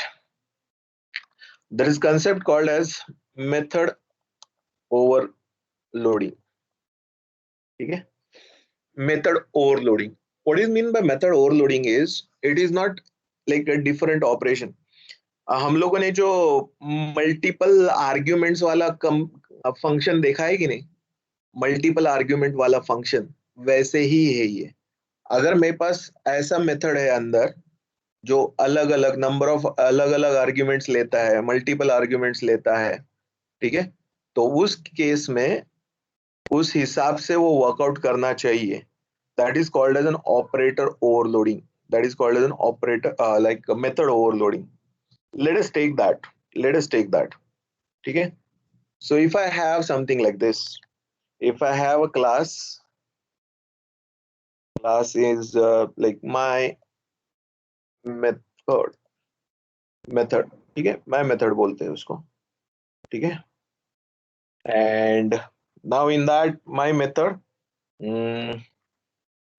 there is concept called as method overloading. Okay? Method overloading. What is mean by method overloading is it is not like a different operation. हम लोगों ने जो multiple arguments वाला function देखा है कि नहीं, multiple argument वाला फंक्शन वैसे ही है ये. अगर मेरे पास ऐसा मेथड है अंदर जो अलग अलग नंबर ऑफ अलग अलग आर्ग्यूमेंट्स लेता है, मल्टीपल आर्ग्यूमेंट्स लेता है, ठीक है, तो उस केस में उस हिसाब से वो वर्कआउट करना चाहिए. That is called as an operator overloading. That is called as an operator like method overloading. Let us take that. ठीक है. So if I have something like this, if I have a class is like my method, ठीक है, my method बोलते हैं उसको, ठीक है. And now in that my method,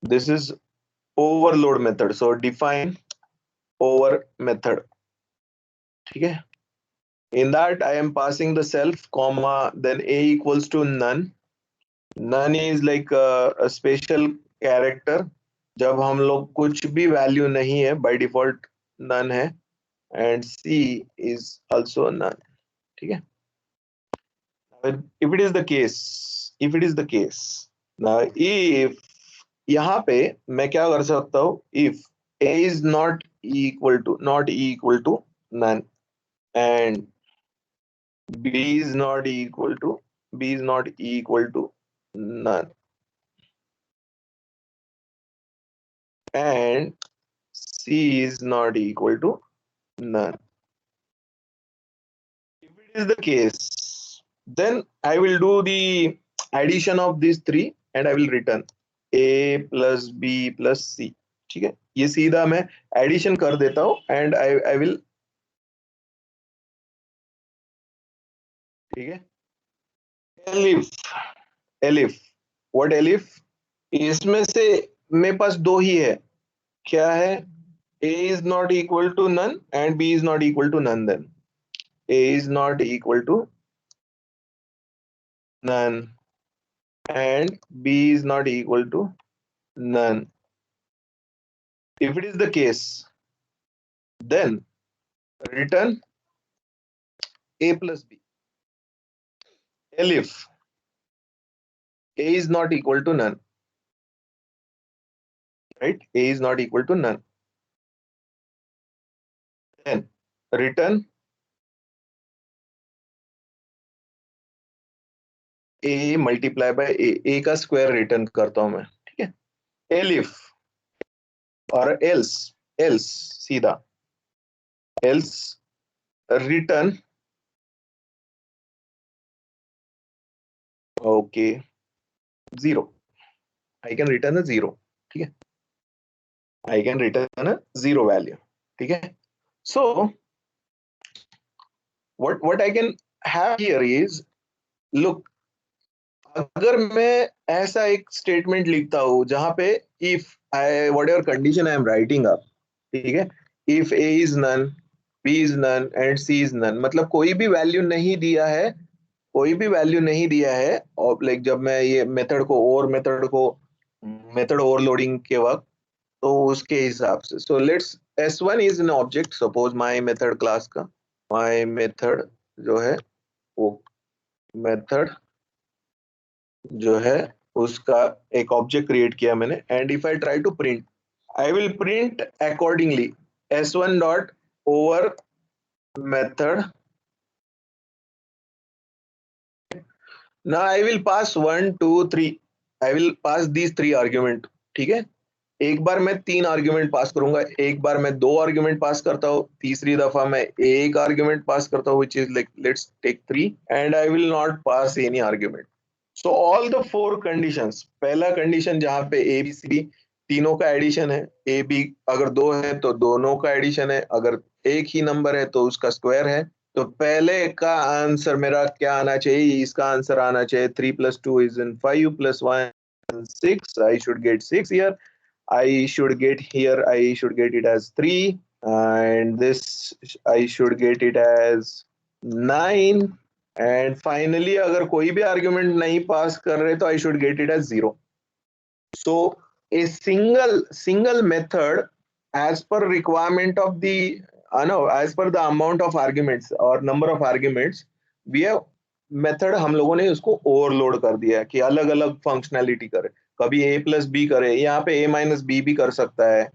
this is overload method. So define over method, ठीक है. In that I am passing the self comma then a equals to none. None is like a special character. जब हम लोग कुछ भी value नहीं है, by default none है, and c is also none, ठीक है. If it is the case, now if यहाँ पे मैं क्या कर सकता हूँ, if a is not equal to none and b is not equal to none and c is not equal to none. If it is the case, then I will do the addition of these three and I will return a plus b plus c. ठीक है, ये सीधा मैं addition कर देता हूँ and I will, ठीक है. एलिफ, व्हाट एलिफ, इसमें से मेरे पास दो ही है. क्या है, a is not equal to none and b is not equal to none. Then a is not equal to none and b is not equal to none. If it is the case, then return a plus b. Elif a is not equal to none, right? A is not equal to none. then return a multiply by a का square return करता हूं मैं, ठीक है। Elif or else सीधा else return okay 0, I can return a 0, ठीक है, I can return a 0 value, ठीक है। सो what I can have here is, look, अगर मैं ऐसा एक स्टेटमेंट लिखता हूं जहां पे if I whatever condition I am writing up, ठीक है, if A is none, B is none and C is none, मतलब कोई भी वैल्यू नहीं दिया है, कोई भी वैल्यू नहीं दिया है, और लाइक जब मैं ये मेथड ओवरलोडिंग के वक्त, तो उसके हिसाब से, so let's S1 is an object, suppose my method class का, माय मेथड जो है वो मेथड जो है उसका एक ऑब्जेक्ट क्रिएट किया मैंने, and if I try to print, I will print accordingly S1 dot over method, ना I will pass 1 2 3, I will pass these 3 argument, ठीक है। एक बार मैं 3 आर्ग्यूमेंट पास करूंगा, एक बार मैं 2 आर्ग्यूमेंट पास करता हूँ, तीसरी दफा मैं एक आर्ग्यूमेंट पास करता हूँ, which is like let's take 3, and I will not pass any argument. So all the 4 conditions, पहला कंडीशन जहां पे ए बी सी डी तीनों का एडिशन है, ए बी अगर 2 है तो दोनों का एडिशन है, अगर एक ही नंबर है तो उसका स्क्वायर है, तो पहले का आंसर मेरा क्या आना चाहिए, इसका आंसर आना चाहिए 3 + 2 is 5 + 1 6, I should get 6 here, I should get it as 3, and this I should get it as 9, and finally अगर कोई भी argument नहीं पास कर रहे तो I should get it as 0. So a single method, as per requirement of the no, as per the amount of arguments or number of arguments, we have method हम लोगों ने उसको ओवरलोड कर दिया है कि अलग अलग फंक्शनैलिटी करे, कभी a प्लस बी करे, यहाँ पे a माइनस बी भी कर सकता है,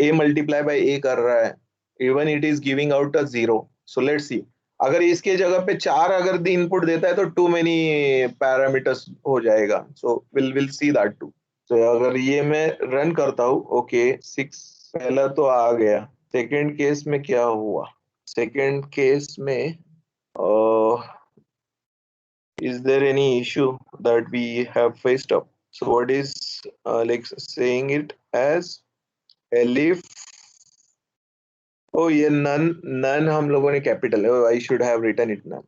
a मल्टीप्लाई बाय a कर रहा है, even it is giving out a 0. So let's see, अगर इसके जगह पे 4 अगर इनपुट देता है तो टू मेनी पैरामीटर्स हो जाएगा, so will see that too. तो अगर ये मैं रन करता हूँ, ओके 6 पहला तो आ गया, सेकेंड केस में क्या हुआ, सेकेंड केस में is there any issue that we have faced up? So what is like saying it as elif, oh ये none हम लोगों ने कैपिटल है, I should have written it none.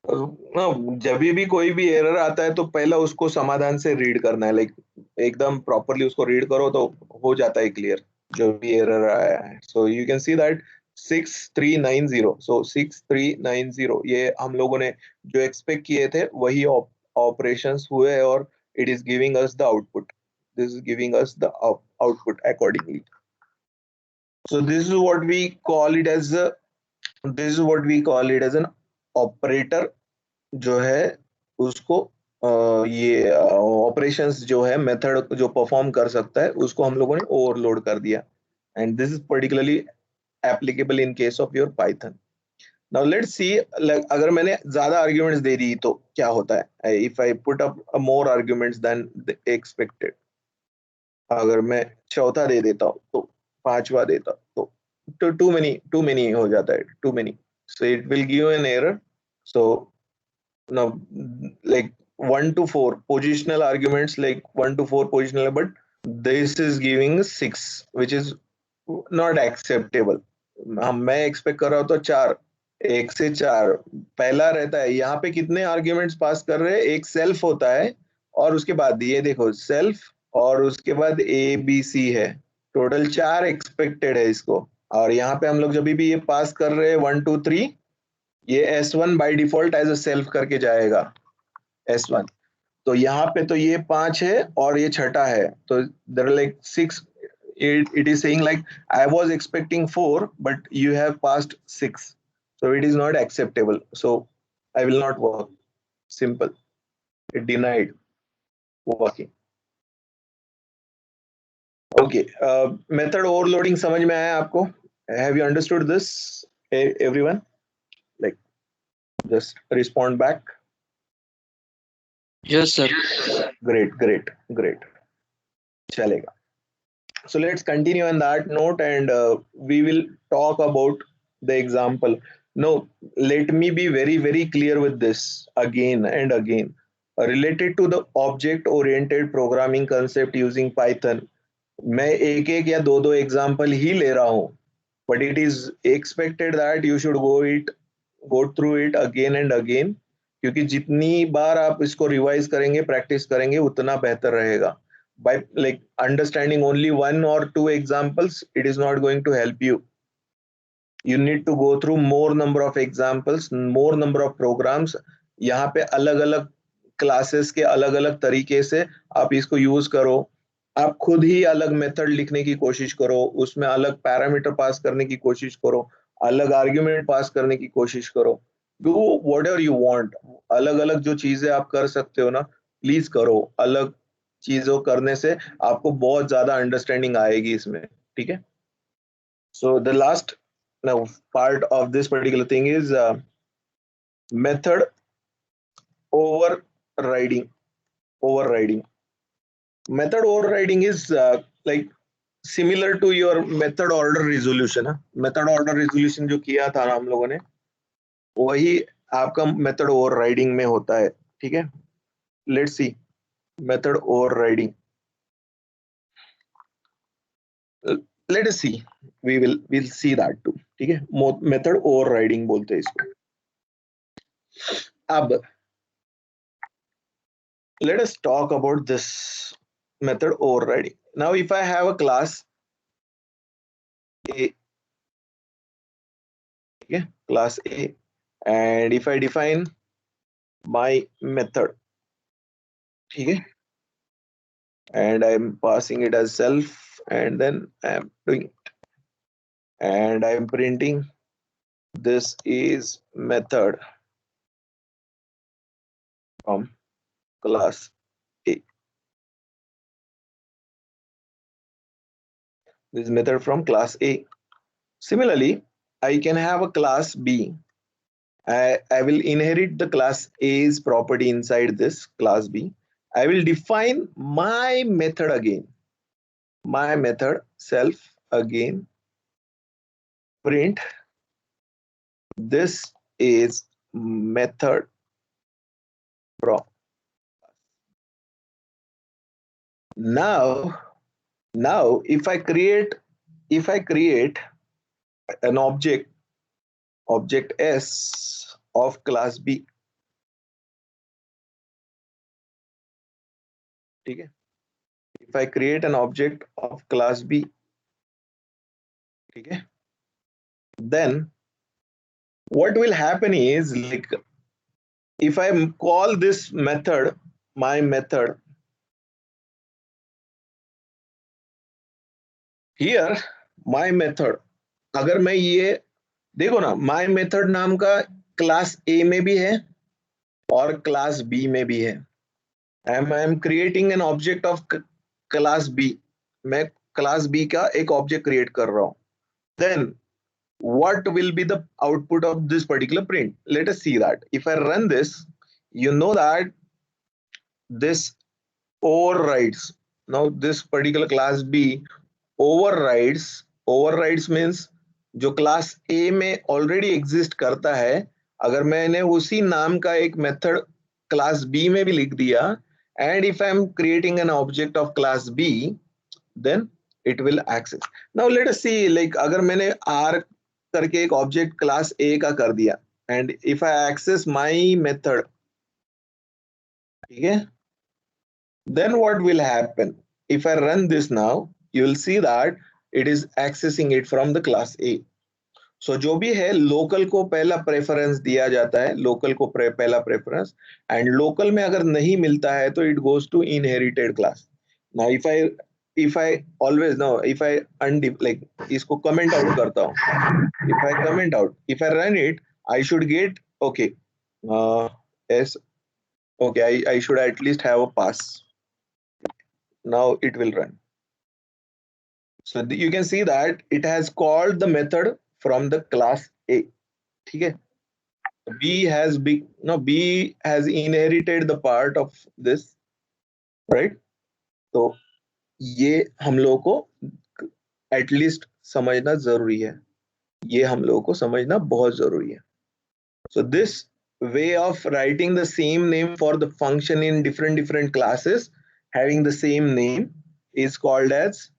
जब भी कोई भी एरर आता है तो पहला उसको समाधान से रीड करना है, लाइक एकदम प्रॉपरली उसको रीड करो तो हो जाता है क्लियर जो भी एरर आया है. So you can see that 6390, सो 6390 ये हम लोगों ने जो एक्सपेक्ट किए थे वही ऑपरेशंस हुए, और it is giving us the output, this is giving us the output accordingly. So this is what we call it as an operator जो है उसको ये ऑपरेशंस जो है मेथड जो परफॉर्म कर सकता है उसको हम लोगों ने ओवरलोड कर दिया, and this is particularly applicable in case of your Python. Now let's see, अगर मैंने ज्यादा आर्ग्यूमेंट्स दे दी तो क्या होता है, if I put up more arguments then expected, अगर मैं चौथा दे देता हूँ तो पांचवा देता तो टू मेनी हो जाता है, too many, so it will give an error. So now like 1 to 4 positional arguments, like 1 to 4 positional, but this is giving 6, which is not acceptable. मैं एक्सपेक्ट कर रहा हूँ तो 4, 1 से 4 पहला रहता है, यहाँ पे कितने आर्ग्यूमेंट्स पास कर रहे हैं, एक सेल्फ होता है और उसके बाद ये देखो सेल्फ और उसके बाद ए बी सी है, टोटल 4 एक्सपेक्टेड है इसको, और यहाँ पे हम लोग जब भी ये पास कर रहे हैं 1 2 3, ये S1 by default as a self करके जाएगा S1, तो यहाँ पे तो ये 5 है और ये छठा है, तो there like 6, it is saying like I was expecting 4 but you have passed 6, so it is not acceptable, so I will not work, simple, it denied working. Okay, method overloading समझ में आया आपको? Have you understood this, everyone? Like, just respond back. Yes, sir. Great. Chalega. So let's continue on that note, and we will talk about the example. No, let me be very clear with this again and again. Related to the object oriented programming concept using Python, मैं एक एक या दो दो example ही ले रहा हूँ, but it is expected that you should go through it again and again, क्योंकि जितनी बार आप इसको रिवाइज करेंगे, प्रैक्टिस करेंगे, उतना बेहतर रहेगा. By like understanding only one or two examples, it is not going to help you. You need to go through more number of examples, more number of programs. यहाँ पे अलग अलग क्लासेस के अलग अलग तरीके से आप इसको यूज करो. आप खुद ही अलग मेथड लिखने की कोशिश करो, उसमें अलग पैरामीटर पास करने की कोशिश करो, अलग आर्ग्यूमेंट पास करने की कोशिश करो. Do what ever you want. अलग अलग जो चीजें आप कर सकते हो ना, प्लीज करो. अलग चीजों करने से आपको बहुत ज्यादा अंडरस्टैंडिंग आएगी इसमें. ठीक है. So the last now part of this particular thing is method overriding. Overriding. Method overriding is like similar to your method order resolution. Method order resolution जो किया था ना हम लोगों ने, वही आपका method overriding में होता है. ठीक है. Let's see method overriding. Let us see. We'll see that too. ठीक है. Method overriding बोलते हैं इसको. अब let us talk about this method overriding. Now, if I have a class A, okay, class A, and if I define my method, okay, and I'm passing it as self, and then I'm doing it, and I'm printing this is method from class A. This method from class A. Similarly, I can have a class B. I will inherit the class A's property inside this class B. I will define my method again. My method self again. Print this is method from. Now if I create an object S of class B. Okay. If I create an object of class B, okay, then what will happen is, like, if I call this method my method, here my method, अगर मैं ये देखो ना, my method नाम का class A में भी है और क्लास B में भी है. I am creating an object of class B. मैं क्लास B का एक ऑब्जेक्ट क्रिएट कर रहा हूं. Then what will be the output of this particular print? Let us see that. If I run this, you know that this overrides. Now this particular class B overrides means जो class A में already exist करता है, अगर मैंने उसी नाम का एक मेथड क्लास B में भी लिख दिया, and if I am creating an object of class B, then it will access. Now let us see, like अगर मैंने R करके एक ऑब्जेक्ट क्लास A का कर दिया, and if I access my method, ठीक है, then what will happen? If I run this now, you will see that it is accessing it from the class A. So जो भी है, local को पहला प्रेफरेंस दिया जाता है, लोकल को पहला प्रेफरेंस, एंड लोकल में अगर नहीं मिलता है तो it goes to inherited class. Now if I always know, if I like इसको कमेंट आउट करता हूँ, if I comment out, if I run it, I should get okay. Yes, okay, I should at least have a pass. Now it will run. So you can see that it has called the method from the class A. ठीक है? B has inherited the part of this, right? तो ये हम लोगों को at least समझना जरूरी है, ये हम लोगों को समझना बहुत जरूरी है. So this way of writing the same name for the function in different classes having the same name is called as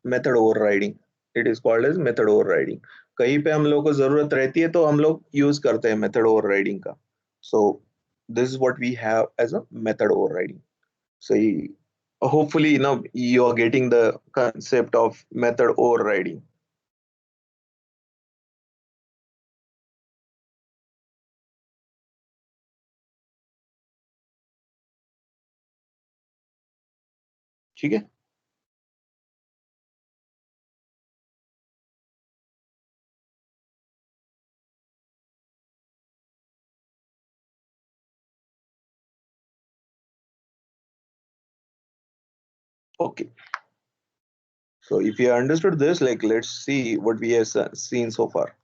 method overriding. It is called as method overriding. कहीं पे हम लोग को जरूरत रहती है तो हम लोग यूज करते हैं method overriding का. So this is what we have as a method overriding. So hopefully you are getting the concept of method overriding. ठीक है? Okay. So if you understood this, like, let's see what we have seen so far.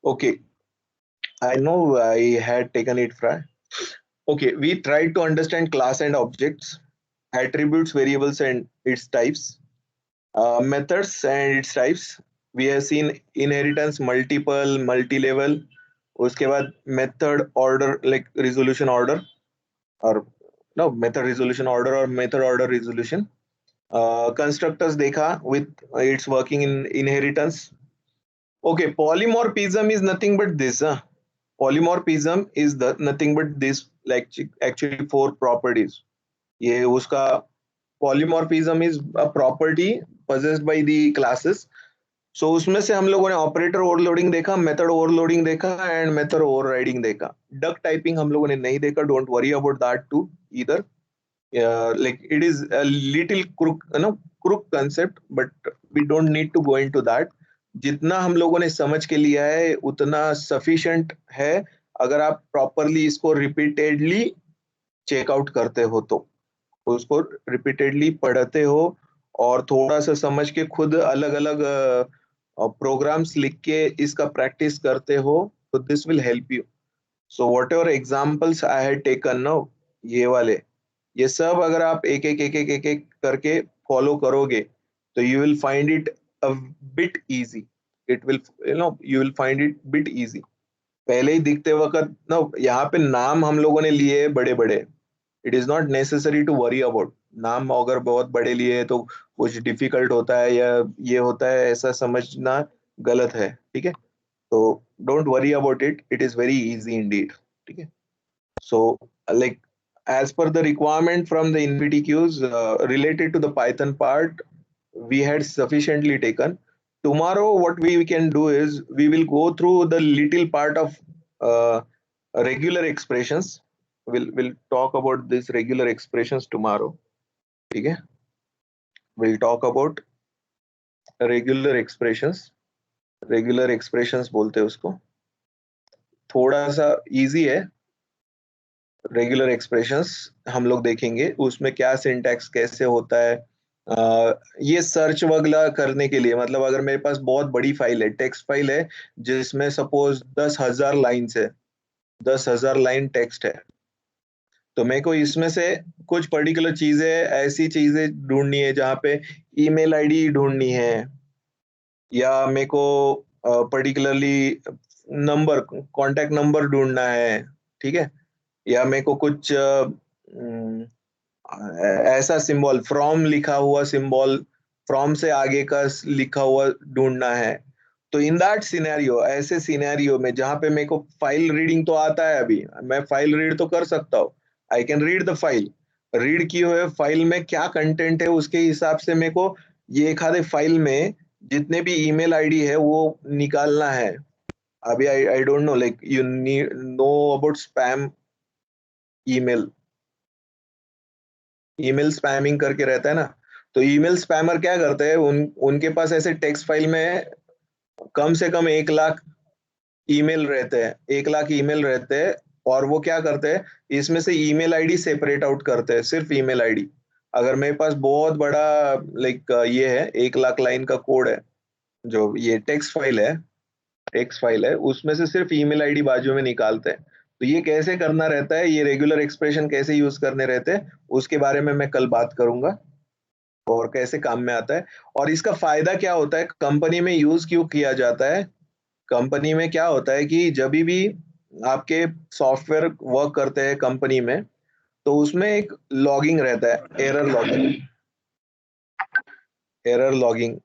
Okay, I know I had taken it from. Okay, we tried to understand class and objects, attributes, variables, and its types, methods and its types. We have seen inheritance, multiple, multi-level. उसके बाद method order, like resolution order, or no, method resolution order or method order resolution. Constructors देखा with its working in inheritance. Okay, polymorphism is nothing but this. Polymorphism is nothing but this, like actually 4 properties. ये उसका polymorphism is a property possessed by the classes. So उसमें से हम लोगों ने operator overloading देखा, method overloading देखा and method overriding देखा. डक टाइपिंग हम लोगों ने नहीं देखा. Don't worry about that too either. Like it is a little crook concept, but we don't need to go into that. जितना हम लोगों ने समझ के लिया है उतना सफिशिएंट है अगर आप प्रॉपरली इसको रिपीटेडली चेकआउट करते हो तो, उसको रिपीटेडली पढ़ते हो और थोड़ा सा समझ के खुद अलग अलग प्रोग्राम्स लिख के इसका प्रैक्टिस करते हो तो this will help you. So whatever examples I had taken no, ये वाले, ये सब अगर आप एक एक एक एक एक एक करके फॉलो करोगे तो you will find it a bit easy. It will you will find it bit easy. पहले ही दिखते वक्त नो यहाँ पे नाम हम लोगों ने लिए बड़े बड़े. It is not necessary to worry about. नाम अगर बहुत बड़े लिए तो कुछ डिफिकल्ट होता है या ये होता है, ऐसा समझना गलत है. ठीक है? तो don't worry about it. It is very easy Indeed. ठीक है? So, like, as per the requirement from the NVTQs related to the Python part, we had sufficiently taken. Tomorrow, what we can do is we will go through the little part of regular expressions. We'll talk about this regular expressions tomorrow. Okay? We'll talk about regular expressions. Regular expressions बोलते हैं उसको. थोड़ा सा easy है. Regular expressions हम लोग देखेंगे, उसमें क्या सिंटैक्स कैसे होता है. ये सर्च वगैरह करने के लिए, मतलब अगर मेरे पास बहुत बड़ी फाइल है, टेक्स्ट फाइल है जिसमें सपोज 10,000 लाइन्स है, 10,000 लाइन टेक्स्ट है, तो मेरे को इसमें से कुछ पर्टिकुलर चीजें, ऐसी चीजें ढूंढनी है जहाँ पे ईमेल आईडी ढूंढनी है, या मेरे को पर्टिकुलरली नंबर, कॉन्टैक्ट नंबर ढूंढना है. ठीक है? या मेरे को कुछ ऐसा सिंबल, फ्रॉम लिखा हुआ सिंबल, फ्रॉम से आगे का लिखा हुआ ढूंढना है. तो इन दैट सिनेरियो, ऐसे सिनेरियो में जहां पे मेरे को फाइल रीडिंग तो आता है, अभी मैं फाइल रीड तो कर सकता हूँ. I can read the file. Read किए हुए फाइल में क्या कंटेंट है उसके हिसाब से मेरे को ये एक आधे फाइल में जितने भी ईमेल आईडी है वो निकालना है. अभी I don't know, like you need know about spam email. Email spamming करके रहता है ना, तो ईमेल स्पैमर क्या करते हैं, उनके पास ऐसे टेक्स्ट फाइल में कम से कम 1 लाख ईमेल रहते हैं, 1 लाख ईमेल रहते हैं. और वो क्या करते हैं, इसमें से ईमेल आईडी सेपरेट आउट करते हैं, सिर्फ ईमेल आईडी. अगर मेरे पास बहुत बड़ा लाइक ये है 1 लाख लाइन का कोड है, जो ये टेक्स्ट फाइल है, उसमें से सिर्फ ईमेल आईडी बाजू में निकालते हैं। तो ये कैसे करना रहता है, ये रेगुलर एक्सप्रेशन कैसे यूज करने रहते हैं, उसके बारे में मैं कल बात करूंगा और कैसे काम में आता है और इसका फायदा क्या होता है, कंपनी में यूज क्यों किया जाता है। कंपनी में क्या होता है कि जब भी आपके सॉफ्टवेयर वर्क करते हैं कंपनी में, तो उसमें एक लॉगिंग रहता है, एरर लॉगिंग,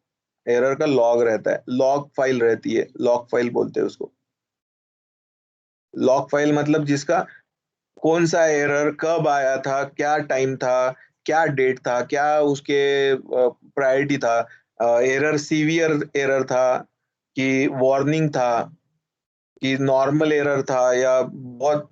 एरर का लॉग रहता है, लॉग फाइल रहती है, लॉग फाइल बोलते हैं उसको। लॉग फाइल मतलब जिसका कौन सा एरर कब आया था, क्या टाइम था, क्या डेट था, क्या उसके प्रायोरिटी था, एरर सीवियर एरर था कि वार्निंग था कि नॉर्मल एरर था या बहुत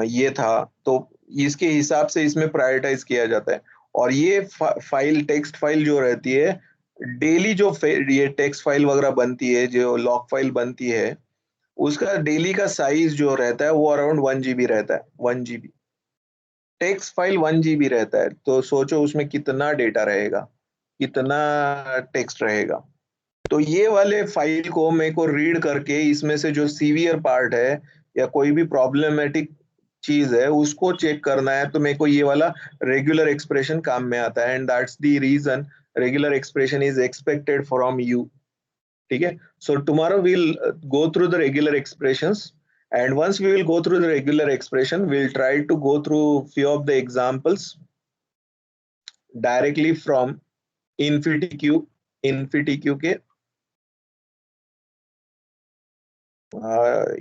ये था। तो इसके हिसाब से इसमें प्रायोरिटाइज किया जाता है। और ये फाइल, टेक्स्ट फाइल जो रहती है, डेली जो ये टेक्स्ट फाइल वगैरह बनती है, जो लॉग फाइल बनती है, उसका डेली का साइज जो रहता है वो अराउंड 1 GB रहता है, 1 GB। टेक्स्ट फाइल 1 GB रहता है, तो सोचो उसमें कितना डेटा रहेगा, कितना टेक्स्ट रहेगा। तो ये वाले फाइल को मेरे को रीड करके इसमें से जो सीवियर पार्ट है या कोई भी प्रॉब्लमेटिक चीज है उसको चेक करना है, तो मेरे को ये वाला रेगुलर एक्सप्रेशन काम में आता है, and that's the reason regular expression is expected from you. ठीक है, so tomorrow we'll go through the regular expressions, and once we will go through the regular expression, we'll try to go through few of the examples directly from InfyTQ, InfyTQ के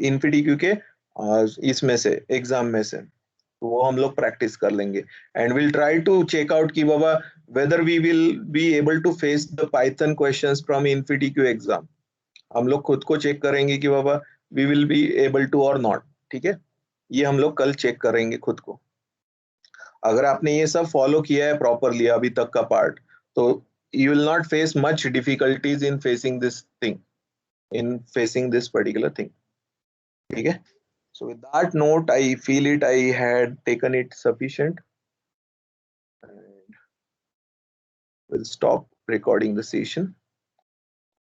InfyTQ के इसमें से exam में से, तो वो हम लोग प्रैक्टिस कर लेंगे। And will try to check out कि बाबा whether we will be able to face the Python questions from InfyTQ exam. हम लोग खुद को चेक करेंगे कि बाबा we will be able to or not. ठीक है, ये हम लोग कल चेक करेंगे खुद को। अगर आपने ये सब फॉलो किया है प्रॉपरली अभी तक का पार्ट, तो you will not face much difficulties in facing this thing, in facing this particular thing. ठीक है, so with that note I feel it I had taken it sufficient, and will stop recording the session.